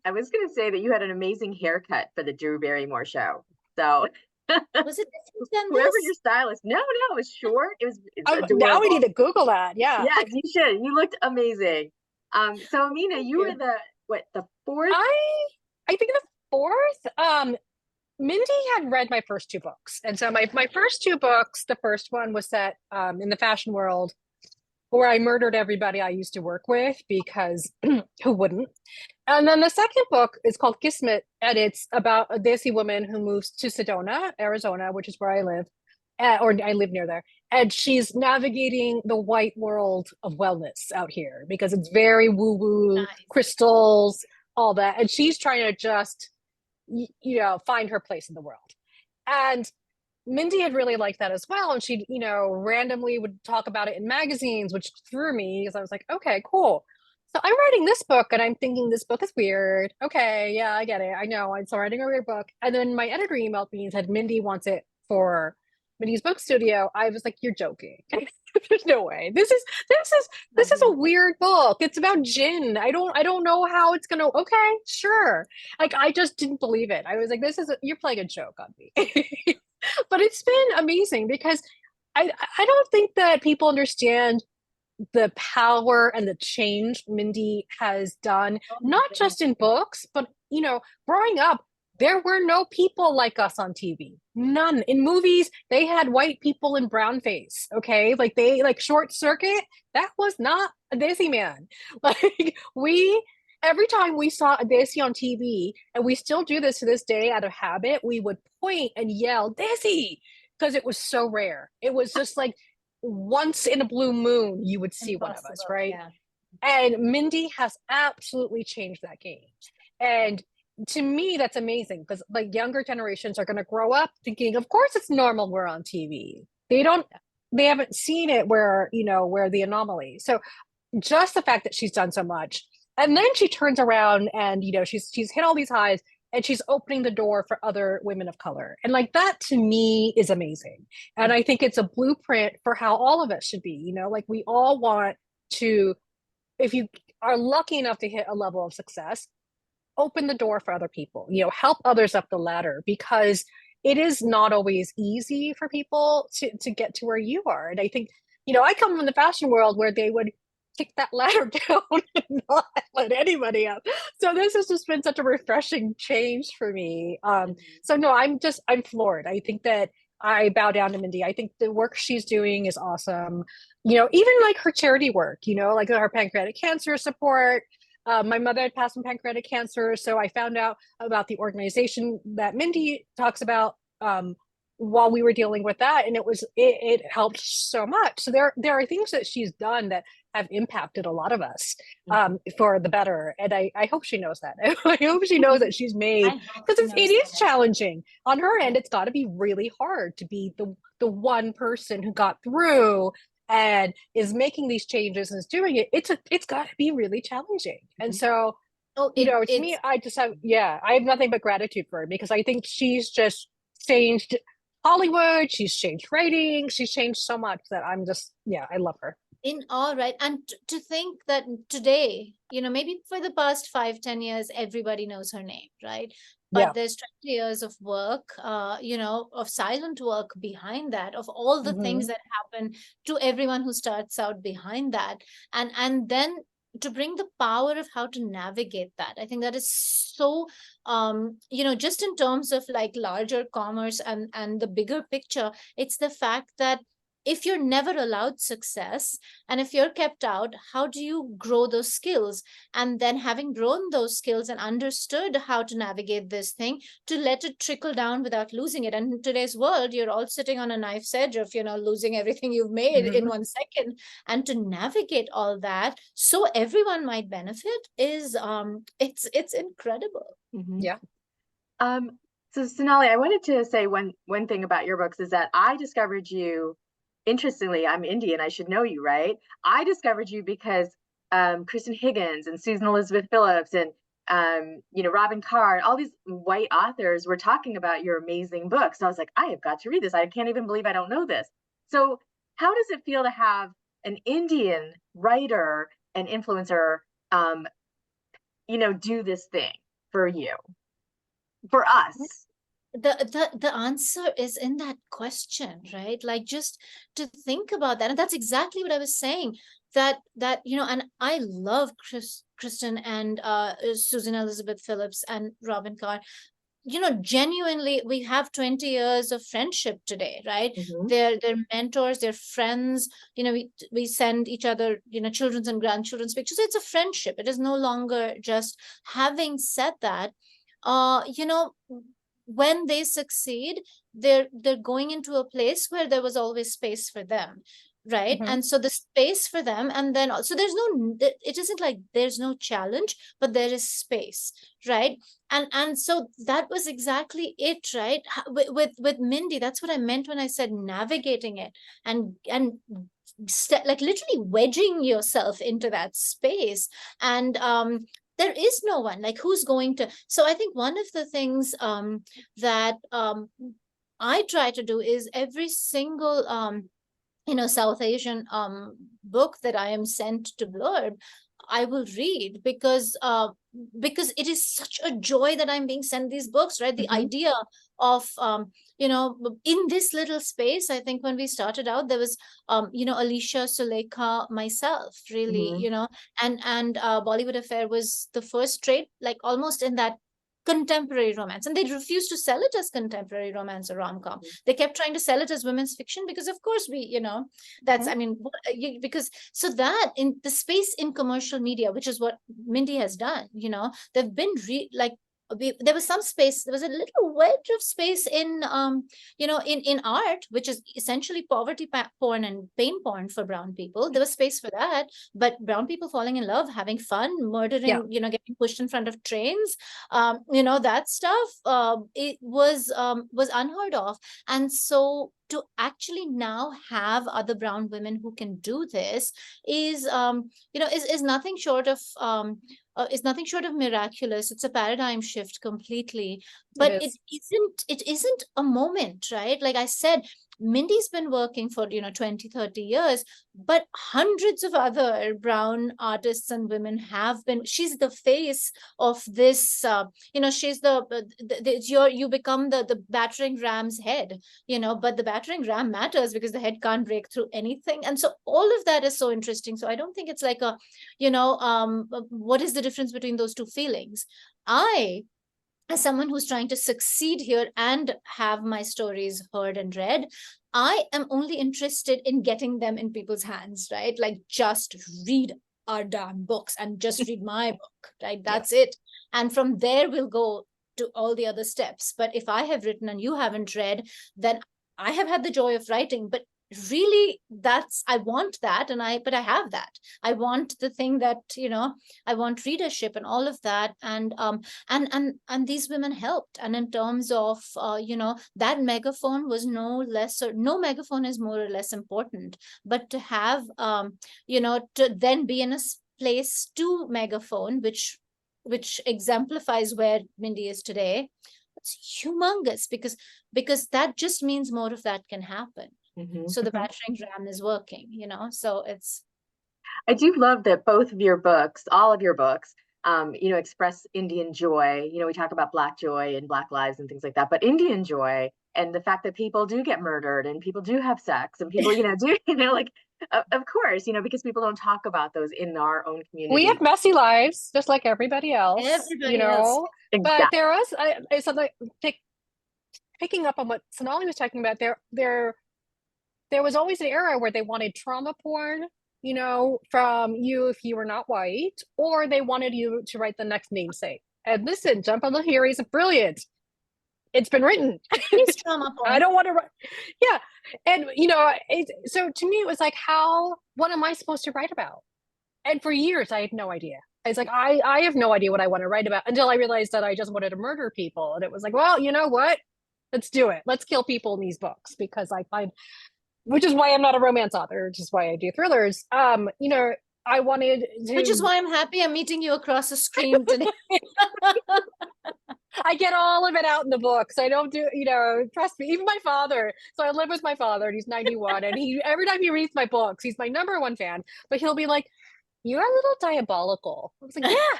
I was going to say that you had an amazing haircut for the Drew Barrymore show. So was it different than whoever this? your stylist? No, it was short. It's now we need to Google that. Yeah. Yeah, you should. You looked amazing. So Amina, you were the fourth? I think the fourth. Mindy had read my first two books. And so my first two books, the first one was set in the fashion world, where I murdered everybody I used to work with, because who wouldn't? And then the second book is called Kismet, and it's about a Desi woman who moves to Sedona, Arizona, which is where I live, or I live near there. And she's navigating the white world of wellness out here, because it's very woo-woo, nice. Crystals, all that. And she's trying to just, find her place in the world. And Mindy had really liked that as well. And she, randomly would talk about it in magazines, which threw me because I was like, okay, cool. So I'm writing this book and I'm thinking this book is weird. Okay, yeah, I get it. I know. I'm so writing a weird book. And then my editor emailed me and said Mindy wants it for Mindy's book studio. I was like, you're joking. There's no way. This is a weird book. It's about gin. I don't know how it's gonna. Okay, sure. Like I just didn't believe it. I was like, you're playing a joke on me. But it's been amazing because I don't think that people understand the power and the change Mindy has done, not just in books, but growing up, there were no people like us on TV. None. In movies, they had white people in brown face. Okay. Like Short Circuit, that was not a Desi man. Like every time we saw a Desi on TV, and we still do this to this day out of habit, we would point and yell, Desi, because it was so rare. It was just like once in a blue moon, you would see one of us, right? Yeah. And Mindy has absolutely changed that game. And to me, that's amazing because like younger generations are going to grow up thinking, of course, it's normal we're on TV. They haven't seen it where the anomaly. So just the fact that she's done so much, and then she turns around and she's hit all these highs, and she's opening the door for other women of color, and like that to me is amazing. And I think it's a blueprint for how all of us should be. Like we all want to, if you are lucky enough to hit a level of success, open the door for other people, help others up the ladder, because it is not always easy for people to get to where you are. And I think, I come from the fashion world where they would kick that ladder down and not let anybody up. So this has just been such a refreshing change for me. So no, I'm floored. I think that I bow down to Mindy. I think the work she's doing is awesome. Even like her charity work, like her pancreatic cancer support. My mother had passed from pancreatic cancer, so I found out about the organization that Mindy talks about while we were dealing with that, and it helped so much. So there are things that she's done that have impacted a lot of us for the better, and I hope she knows that. I hope she knows that she's made, because it is challenging on her end. It's got to be really hard to be the one person who got through and is making these changes and is doing it. It's got to be really challenging. And so to me, I have nothing but gratitude for her, because I think she's just changed Hollywood, she's changed writing, she's changed so much that I love her. In all right. And to think that today, maybe for the past 5-10 years, everybody knows her name, right? But there's 20 years of work, of silent work behind that, of all the things that happen to everyone who starts out behind that. And then to bring the power of how to navigate that. I think that is so, just in terms of like larger commerce and the bigger picture, it's the fact that if you're never allowed success and if you're kept out, how do you grow those skills? And then having grown those skills and understood how to navigate this thing, to let it trickle down without losing it. And in today's world, you're all sitting on a knife's edge of, losing everything you've made in 1 second. And to navigate all that so everyone might benefit is, it's incredible. Yeah. So Sonali, I wanted to say one thing about your books is that I discovered you. Interestingly, I'm Indian. I should know you, right? I discovered you because Kristen Higgins and Susan Elizabeth Phillips and Robin Carr, all these white authors were talking about your amazing books. So I was like, I have got to read this. I can't even believe I don't know this. So how does it feel to have an Indian writer and influencer, do this thing for you, for us? The answer is in that question, right? Like just to think about that. And that's exactly what I was saying, that and I love Kristen and Susan Elizabeth Phillips and Robin Carr. Genuinely, we have 20 years of friendship today, right? They're mentors, they're friends. We send each other, children's and grandchildren's pictures. It's a friendship. It is no longer just. Having said that, when they succeed, they're going into a place where there was always space for them. right? Mhm. And so the space for them, and then also it isn't like there's no challenge, but there is space, right? And so that was exactly it, right? With Mindy, that's what I meant when I said navigating it, and like literally wedging yourself into that space. And there is no one like who's going to. So I think one of the things that I try to do is every single South Asian book that I am sent to Blurb, I will read, because it is such a joy that I'm being sent these books, right? The idea of in this little space. I think when we started out, there was Alicia, Suleika, myself, really, and Bollywood Affair was the first trade, like almost in that contemporary romance, and they refused to sell it as contemporary romance or rom-com. They kept trying to sell it as women's fiction, because of course that's I mean because so that in the space in commercial media, which is what Mindy has done, they've been there was some space, there was a little wedge of space in in art, which is essentially poverty porn and pain porn for brown people. There was space for that, but brown people falling in love, having fun, murdering, getting pushed in front of trains, that stuff, it was unheard of. And so to actually now have other brown women who can do this is is nothing short of miraculous. It's a paradigm shift completely. But it isn't a moment, right? Like I said, Mindy's been working for 20, 30 years, but hundreds of other brown artists and women have been. She's the face of this. She's you become the battering ram's head. But the battering ram matters because the head can't break through anything. And so all of that is so interesting. So I don't think it's like a what is the difference between those two feelings? I, as someone who's trying to succeed here and have my stories heard and read, I am only interested in getting them in people's hands, right? Like, just read our damn books and just read my book, right? That's it. And from there, we'll go to all the other steps. But if I have written and you haven't read, then I have had the joy of writing, but really I want that, but I have that. I want the thing that I want readership and all of that. And these women helped. And in terms of that megaphone was no megaphone is more or less important, but to have to then be in a place to megaphone, which exemplifies where Mindy is today. It's humongous, because that just means more of that can happen. So the battering ram is working, so it's. I do love that both of your books, all of your books, express Indian joy. We talk about Black joy and Black lives and things like that, but Indian joy and the fact that people do get murdered and people do have sex and people, of course, because people don't talk about those in our own community. We have messy lives, just like everybody else. Exactly. But there was something picking up on what Sonali was talking about. There was always an era where they wanted trauma porn, from you if you were not white, or they wanted you to write the next namesake. And listen, Jump on the Theory is brilliant. It's been written. It's trauma porn. I don't want to write. Yeah. And, so to me, it was like, what am I supposed to write about? And for years, I had no idea. I was like, I have no idea what I want to write about, until I realized that I just wanted to murder people. And it was like, well, you know what? Let's do it. Let's kill people in these books, because I find, which is why I'm not a romance author, which is why I do thrillers. I wanted to... Which is why I'm happy I'm meeting you across the stream today. I get all of it out in the books. I don't do, trust me, even my father. So I live with my father, and he's 91. And every time he reads my books, he's my #1 fan, but he'll be like, "You're a little diabolical." I was like, yeah,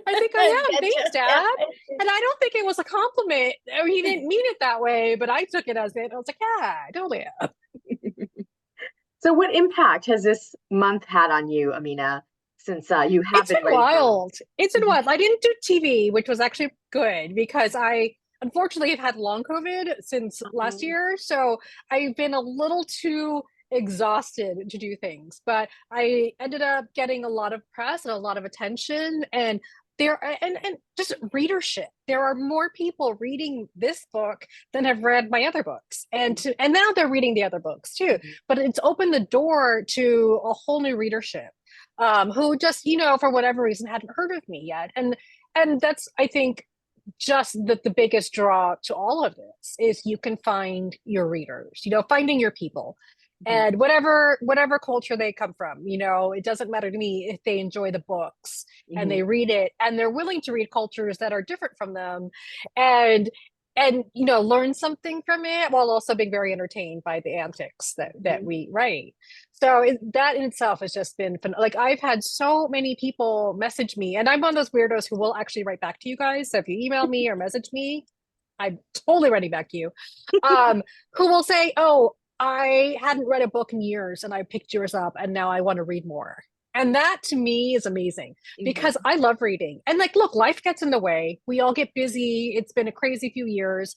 I think I am. Thanks, Dad. And I don't think it was a compliment, or he didn't mean it that way, but I took it as it. I was like, yeah, I totally am. So what impact has this month had on you, Amina, since you have been wild? It's been wild. I didn't do TV, which was actually good, because I unfortunately have had long COVID since last year. So I've been a little too exhausted to do things, but I ended up getting a lot of press and a lot of attention, and and just readership. There are more people reading this book than have read my other books, and now they're reading the other books too. But it's opened the door to a whole new readership, who just, for whatever reason hadn't heard of me yet. And that's, I think, just the biggest draw to all of this is you can find your readers, finding your people. And whatever culture they come from, it doesn't matter to me if they enjoy the books and they read it and they're willing to read cultures that are different from them, and learn something from it while also being very entertained by the antics that we write. So that in itself has just been fun. Like, I've had so many people message me, and I'm one of those weirdos who will actually write back to you guys. So if you email me or message me, I'm totally writing back to you. Who will say, "Oh, I hadn't read a book in years and I picked yours up and now I want to read more." And that to me is amazing because I love reading. And look, life gets in the way. We all get busy. It's been a crazy few years.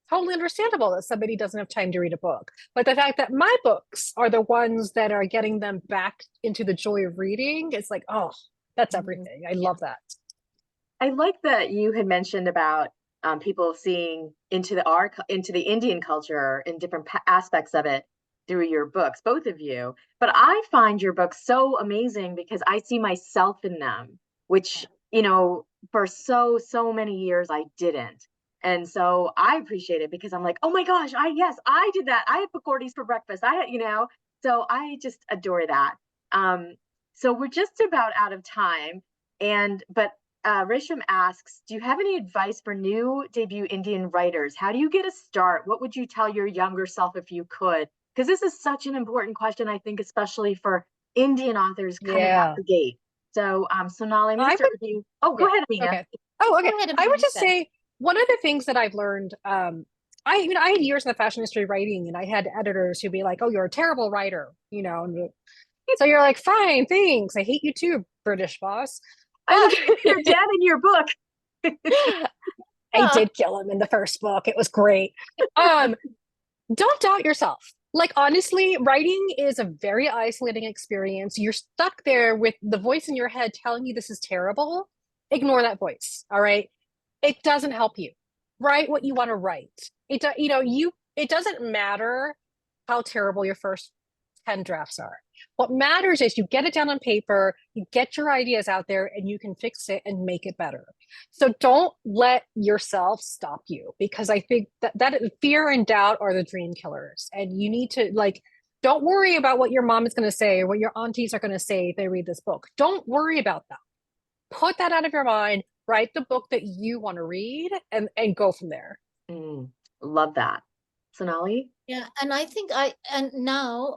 Totally understandable that somebody doesn't have time to read a book. But the fact that my books are the ones that are getting them back into the joy of reading, it's like, oh, that's everything. I love that. I like that you had mentioned about people seeing into the Indian culture in different aspects of it through your books, both of you. But I find your books so amazing because I see myself in them, which, for so many years I didn't. And so I appreciate it because I'm like, oh my gosh, I did that. I had pakoras for breakfast. So I just adore that. So we're just about out of time. But Risham asks, do you have any advice for new debut Indian writers? How do you get a start? What would you tell your younger self if you could? Because this is such an important question, I think, especially for Indian authors coming out the gate. So, Sonali, I'm going to start with you. Oh, go ahead, Amina. Okay. I would just say one of the things that I've learned, I had years in the fashion industry writing, and I had editors who'd be like, "Oh, you're a terrible writer," so you're like, "Fine, thanks. I hate you too, British boss." Your dad in your book. I did kill him in the first book. It was great. Don't doubt yourself. Honestly, writing is a very isolating experience. You're stuck there with the voice in your head telling you this is terrible. Ignore that voice. All right. It doesn't help you. Write what you want to write. It doesn't matter how terrible your first 10 drafts are. What matters is you get it down on paper, you get your ideas out there, and you can fix it and make it better. So don't let yourself stop you, because I think that fear and doubt are the dream killers. And you need to don't worry about what your mom is going to say or what your aunties are going to say if they read this book. Don't worry about that. Put that out of your mind. Write the book that you want to read and go from there. Love that. Sonali? Yeah, and I think now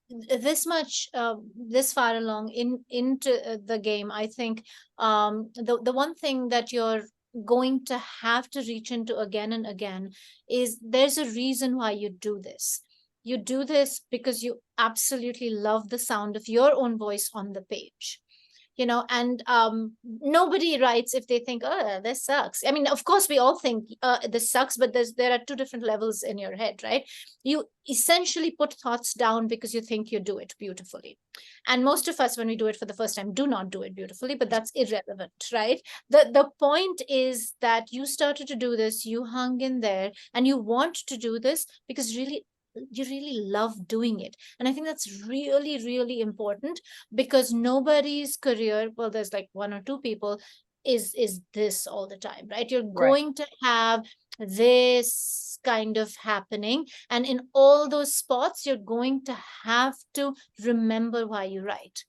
this much this far along into the game, I think the one thing that you're going to have to reach into again and again is there's a reason why you do this. You do this because you absolutely love the sound of your own voice on the page. And nobody writes if they think, oh, this sucks. I mean, of course, we all think this sucks, but there are two different levels in your head, right? You essentially put thoughts down because you think you do it beautifully. And most of us, when we do it for the first time, do not do it beautifully, but that's irrelevant, right? The point is that you started to do this, you hung in there, and you want to do this because you really love doing it. And I think that's really, really important, because nobody's career, well, there's one or two people, is this all the time, right? You're going to have this kind of happening, and in all those spots you're going to have to remember why you write.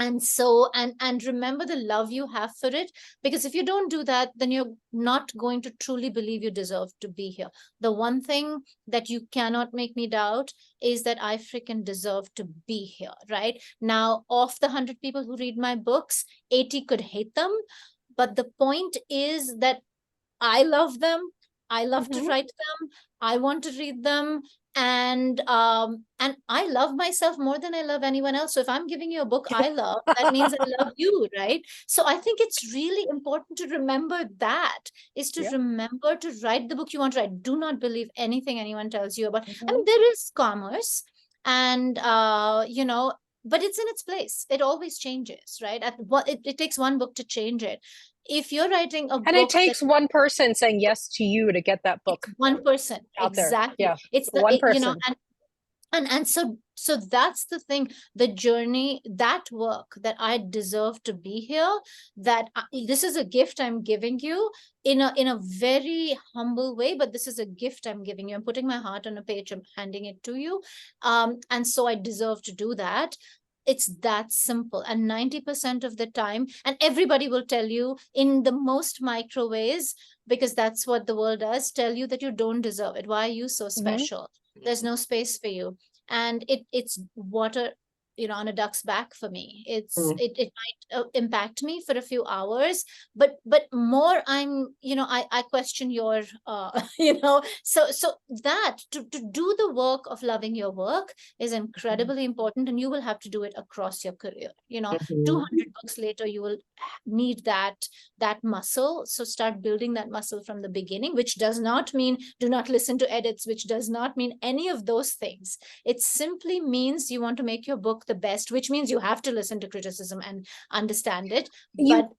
And so, and remember the love you have for it, because if you don't do that, then you're not going to truly believe you deserve to be here. The one thing that you cannot make me doubt is that I freaking deserve to be here, right? Now, of the 100 people who read my books, 80 could hate them. But the point is that I love them. I love to write them. I want to read them. And I love myself more than I love anyone else. So if I'm giving you a book I love, that means I love you, right? So I think it's really important to remember that, is to remember to write the book you want to write. Do not believe anything anyone tells you about. I mean, there is commerce, and but it's in its place. It always changes, right? It takes one book to change it. If you're writing a book, and it takes one person saying yes to you to get that book one person, out there. exactly. Yeah, It's one person. you know, and so that's the thing, the journey, that work, that I deserve to be here, that this is a gift I'm giving you in a very humble way, but this is a gift I'm giving you. I'm putting my heart on a page, I'm handing it to you, and so I deserve to do that. It's that simple. And 90% of the time, and everybody will tell you in the most micro ways, because that's what the world does, tell you that you don't deserve it. Why are you so special? There's no space for you. And it's water, on a duck's back for me. It might impact me for a few hours, but more I question your so that to do the work of loving your work is incredibly important, and you will have to do it across your career. 200 books later, you will need that muscle. So start building that muscle from the beginning, which does not mean do not listen to edits, which does not mean any of those things. It simply means you want to make your book the best, which means you have to listen to criticism and understand it. But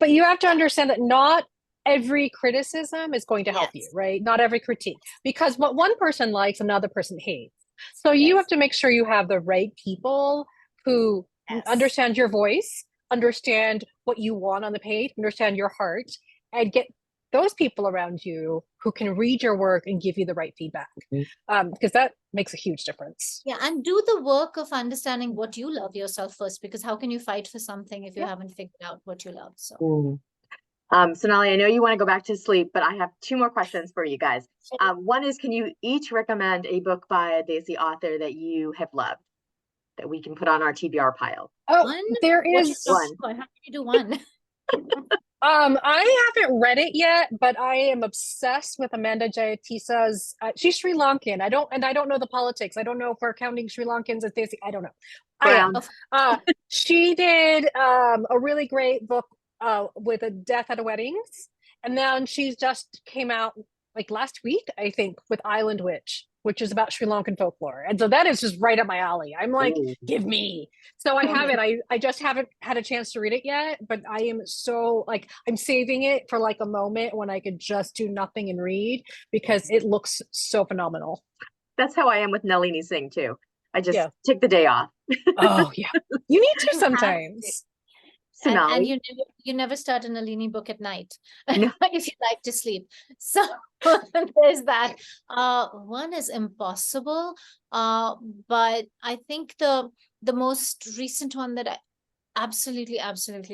you have to understand that not every criticism is going to help you, right? Not every critique, because what one person likes, another person hates. So you have to make sure you have the right people who understand your voice, understand what you want on the page, understand your heart, and get those people around you who can read your work and give you the right feedback, because that makes a huge difference. Yeah, and do the work of understanding what you love yourself first, because how can you fight for something if you haven't figured out what you love? So, Sonali, I know you want to go back to sleep, but I have 2 more questions for you guys. One is, can you each recommend a book by a Desi author that you have loved that we can put on our TBR pile? There is one. How can you do one? I haven't read it yet, but I am obsessed with Amanda Jayatisa's. She's Sri Lankan. I don't know the politics. I don't know if we're counting Sri Lankans as Desi. I don't know. Brown. She did a really great book with a death at a weddings, and then she's just came out like last week, I think, with Island Witch, which is about Sri Lankan folklore. And so that is just right up my alley. I'm like, give me. So I have it. I just haven't had a chance to read it yet, but I am so I'm saving it for like a moment when I could just do nothing and read, because it looks so phenomenal. That's how I am with Nalini Singh too. I just take the day off. Oh yeah. You need to sometimes. And you never start a Nalini book at night if you like to sleep. So there's that. One is impossible, but I think the most recent one that I absolutely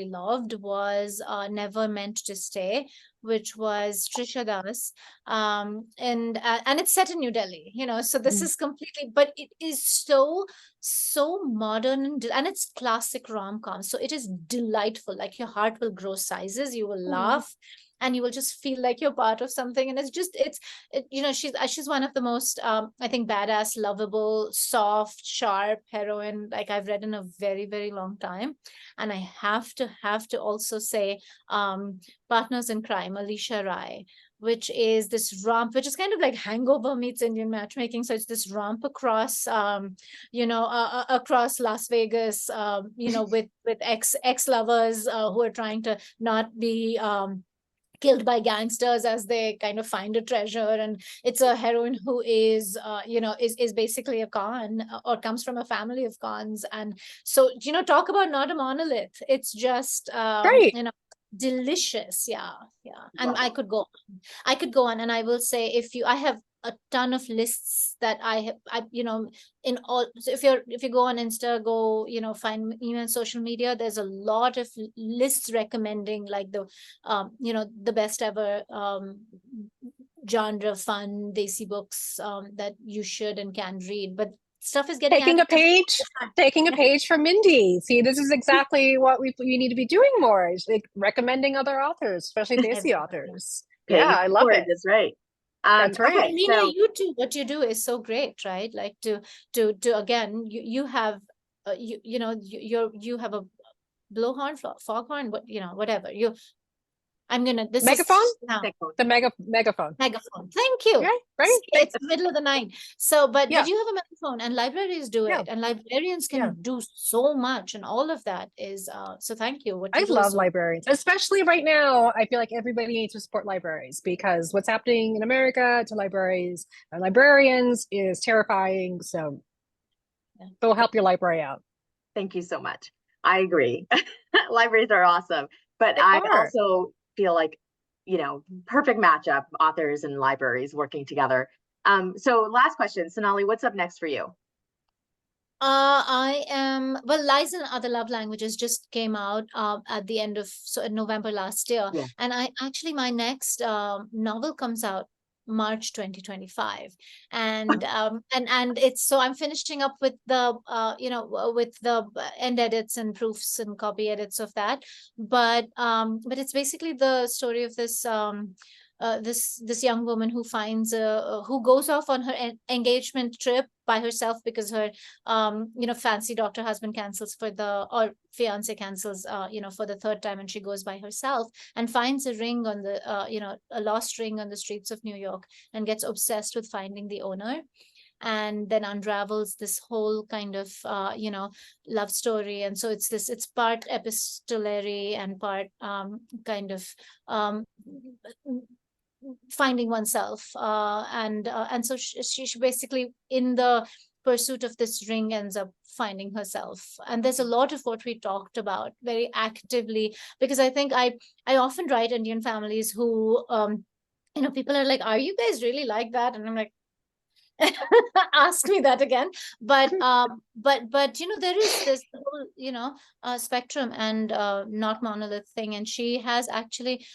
loved was Never Meant to Stay, which was Trisha Das, and it's set in New Delhi, so this is completely, but it is so modern, and it's classic rom-com, so it is delightful. Like, your heart will grow sizes, you will laugh, and you will just feel like you're part of something. And she's one of the most I think badass, lovable, soft, sharp heroine like I've read in a very, very long time. And I have to also say Partners in Crime, Alicia Rai, which is this romp, which is kind of like Hangover meets Indian matchmaking. So it's this romp across across Las Vegas, with ex lovers who are trying to not be killed by gangsters as they kind of find a treasure. And it's a heroine who is is basically a con, or comes from a family of cons. And so, talk about not a monolith. It's just delicious. And I could go on, and I will say, I have a ton of lists that I have, in all. So if you go on Insta, find me on social media, there's a lot of lists recommending like the best ever genre fun Desi books that you should and can read. But stuff is getting taking a page from Mindy. See, this is exactly what we need to be doing more, is like recommending other authors, especially Desi authors. I love it. That's right. That's right. Okay, Nina, you too. What you do is so great, right? Like to again, you have you have a blowhorn, foghorn, whatever. This Megaphone? is now. The megaphone. Megaphone. Thank you. Okay, right? See, it's the middle of the night. So, but Yeah. you have a megaphone, and libraries do Yeah. it, and librarians can Yeah. do so much, and all of that is so thank you. What you I do love is so librarians, especially right now. I feel like everybody needs to support libraries because what's happening in America to libraries and librarians is terrifying. So go help your library out. Thank you so much. I agree. Libraries are awesome, but They I are. also feel like, perfect matchup, authors and libraries working together. So last question, Sonali, what's up next for you? Lies and Other Love Languages just came out at the end of in November last year. Yeah. And my next novel comes out March 2025. And I'm finishing up with the end edits and proofs and copy edits of that. But it's basically the story of this this young woman who finds who goes off on her engagement trip by herself because her fancy doctor husband cancels or fiance cancels for the third time, and she goes by herself and finds a ring on the a lost ring on the streets of New York, and gets obsessed with finding the owner, and then unravels this whole kind of love story. And so it's part epistolary and part kind of finding oneself, and so she basically, in the pursuit of this ring, ends up finding herself. And there's a lot of what we talked about very actively, because I think I often write Indian families who people are like, are you guys really like that? And I'm like, ask me that again. But there is this whole spectrum and not monolith thing, and she has actually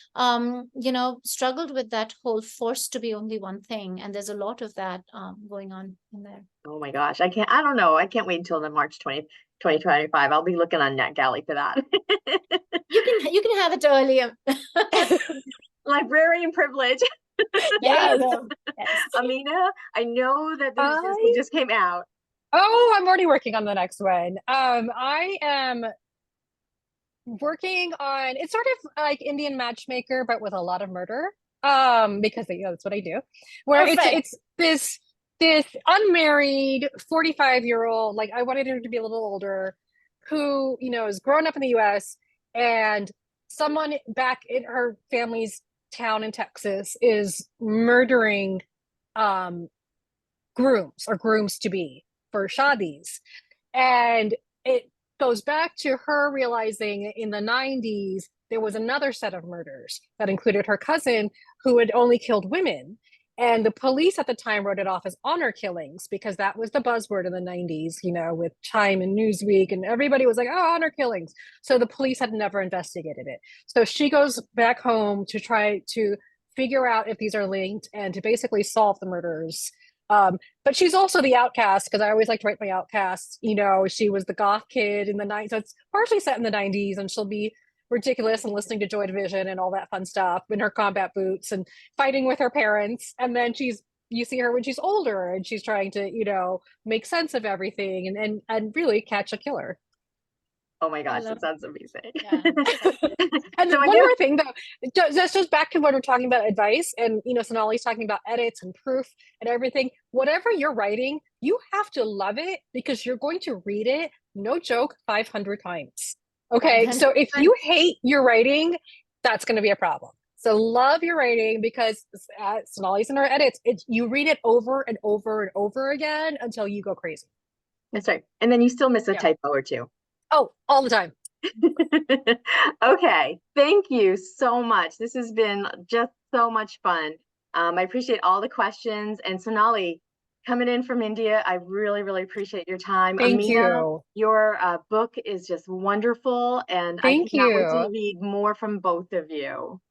struggled with that whole forced to be only one thing, and there's a lot of that going on in there. Oh my gosh, I don't know, I can't wait until the March 20th 2025. I'll be looking on NetGalley for that. you can have it earlier. Librarian privilege. Yes. Amina, I know that this just came out. Oh, I'm already working on the next one. I am working on, it's sort of like Indian Matchmaker, but with a lot of murder. Because that's what I do. Where it's this unmarried 45-year-old, like I wanted her to be a little older, who is grown up in the US, and someone back in her family's town in Texas is murdering grooms or grooms to be for shadis. And it goes back to her realizing in the 90s there was another set of murders that included her cousin who had only killed women. And the police at the time wrote it off as honor killings because that was the buzzword in the 90s, with Time and Newsweek, and everybody was like, oh, honor killings. So the police had never investigated it. So she goes back home to try to figure out if these are linked and to basically solve the murders. But she's also the outcast, because I always like to write my outcasts. She was the goth kid in the 90s. So it's partially set in the 90s, and she'll be ridiculous and listening to Joy Division and all that fun stuff in her combat boots and fighting with her parents. And then you see her when she's older, and she's trying to, make sense of everything and really catch a killer. Oh my gosh, that sounds amazing. Yeah. And so one more thing though, just back to what we're talking about advice, and Sonali's talking about edits and proof and everything. Whatever you're writing, you have to love it, because you're going to read it, no joke, 500 times. Okay, so if you hate your writing, that's going to be a problem. So love your writing, because Sonali's in her edits, you read it over and over and over again until you go crazy. That's right. And then you still miss a typo or two. Oh, all the time. Okay, thank you so much. This has been just so much fun. I appreciate all the questions. And Sonali, coming in from India, I really, really appreciate your time. Thank Amina, you. Your book is just wonderful, and I cannot wait to read more from both of you.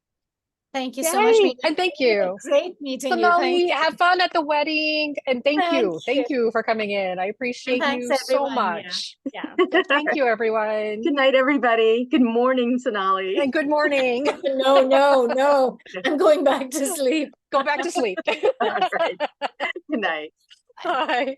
Thank you so much. And thank you. Great meeting Sonali, you. have fun at the wedding. And thank you. Thank you for coming in. I appreciate you so much. Yeah. Thank you, everyone. Good night, everybody. Good morning, Sonali. And good morning. No. I'm going back to sleep. Go back to sleep. All right. Good night. Bye.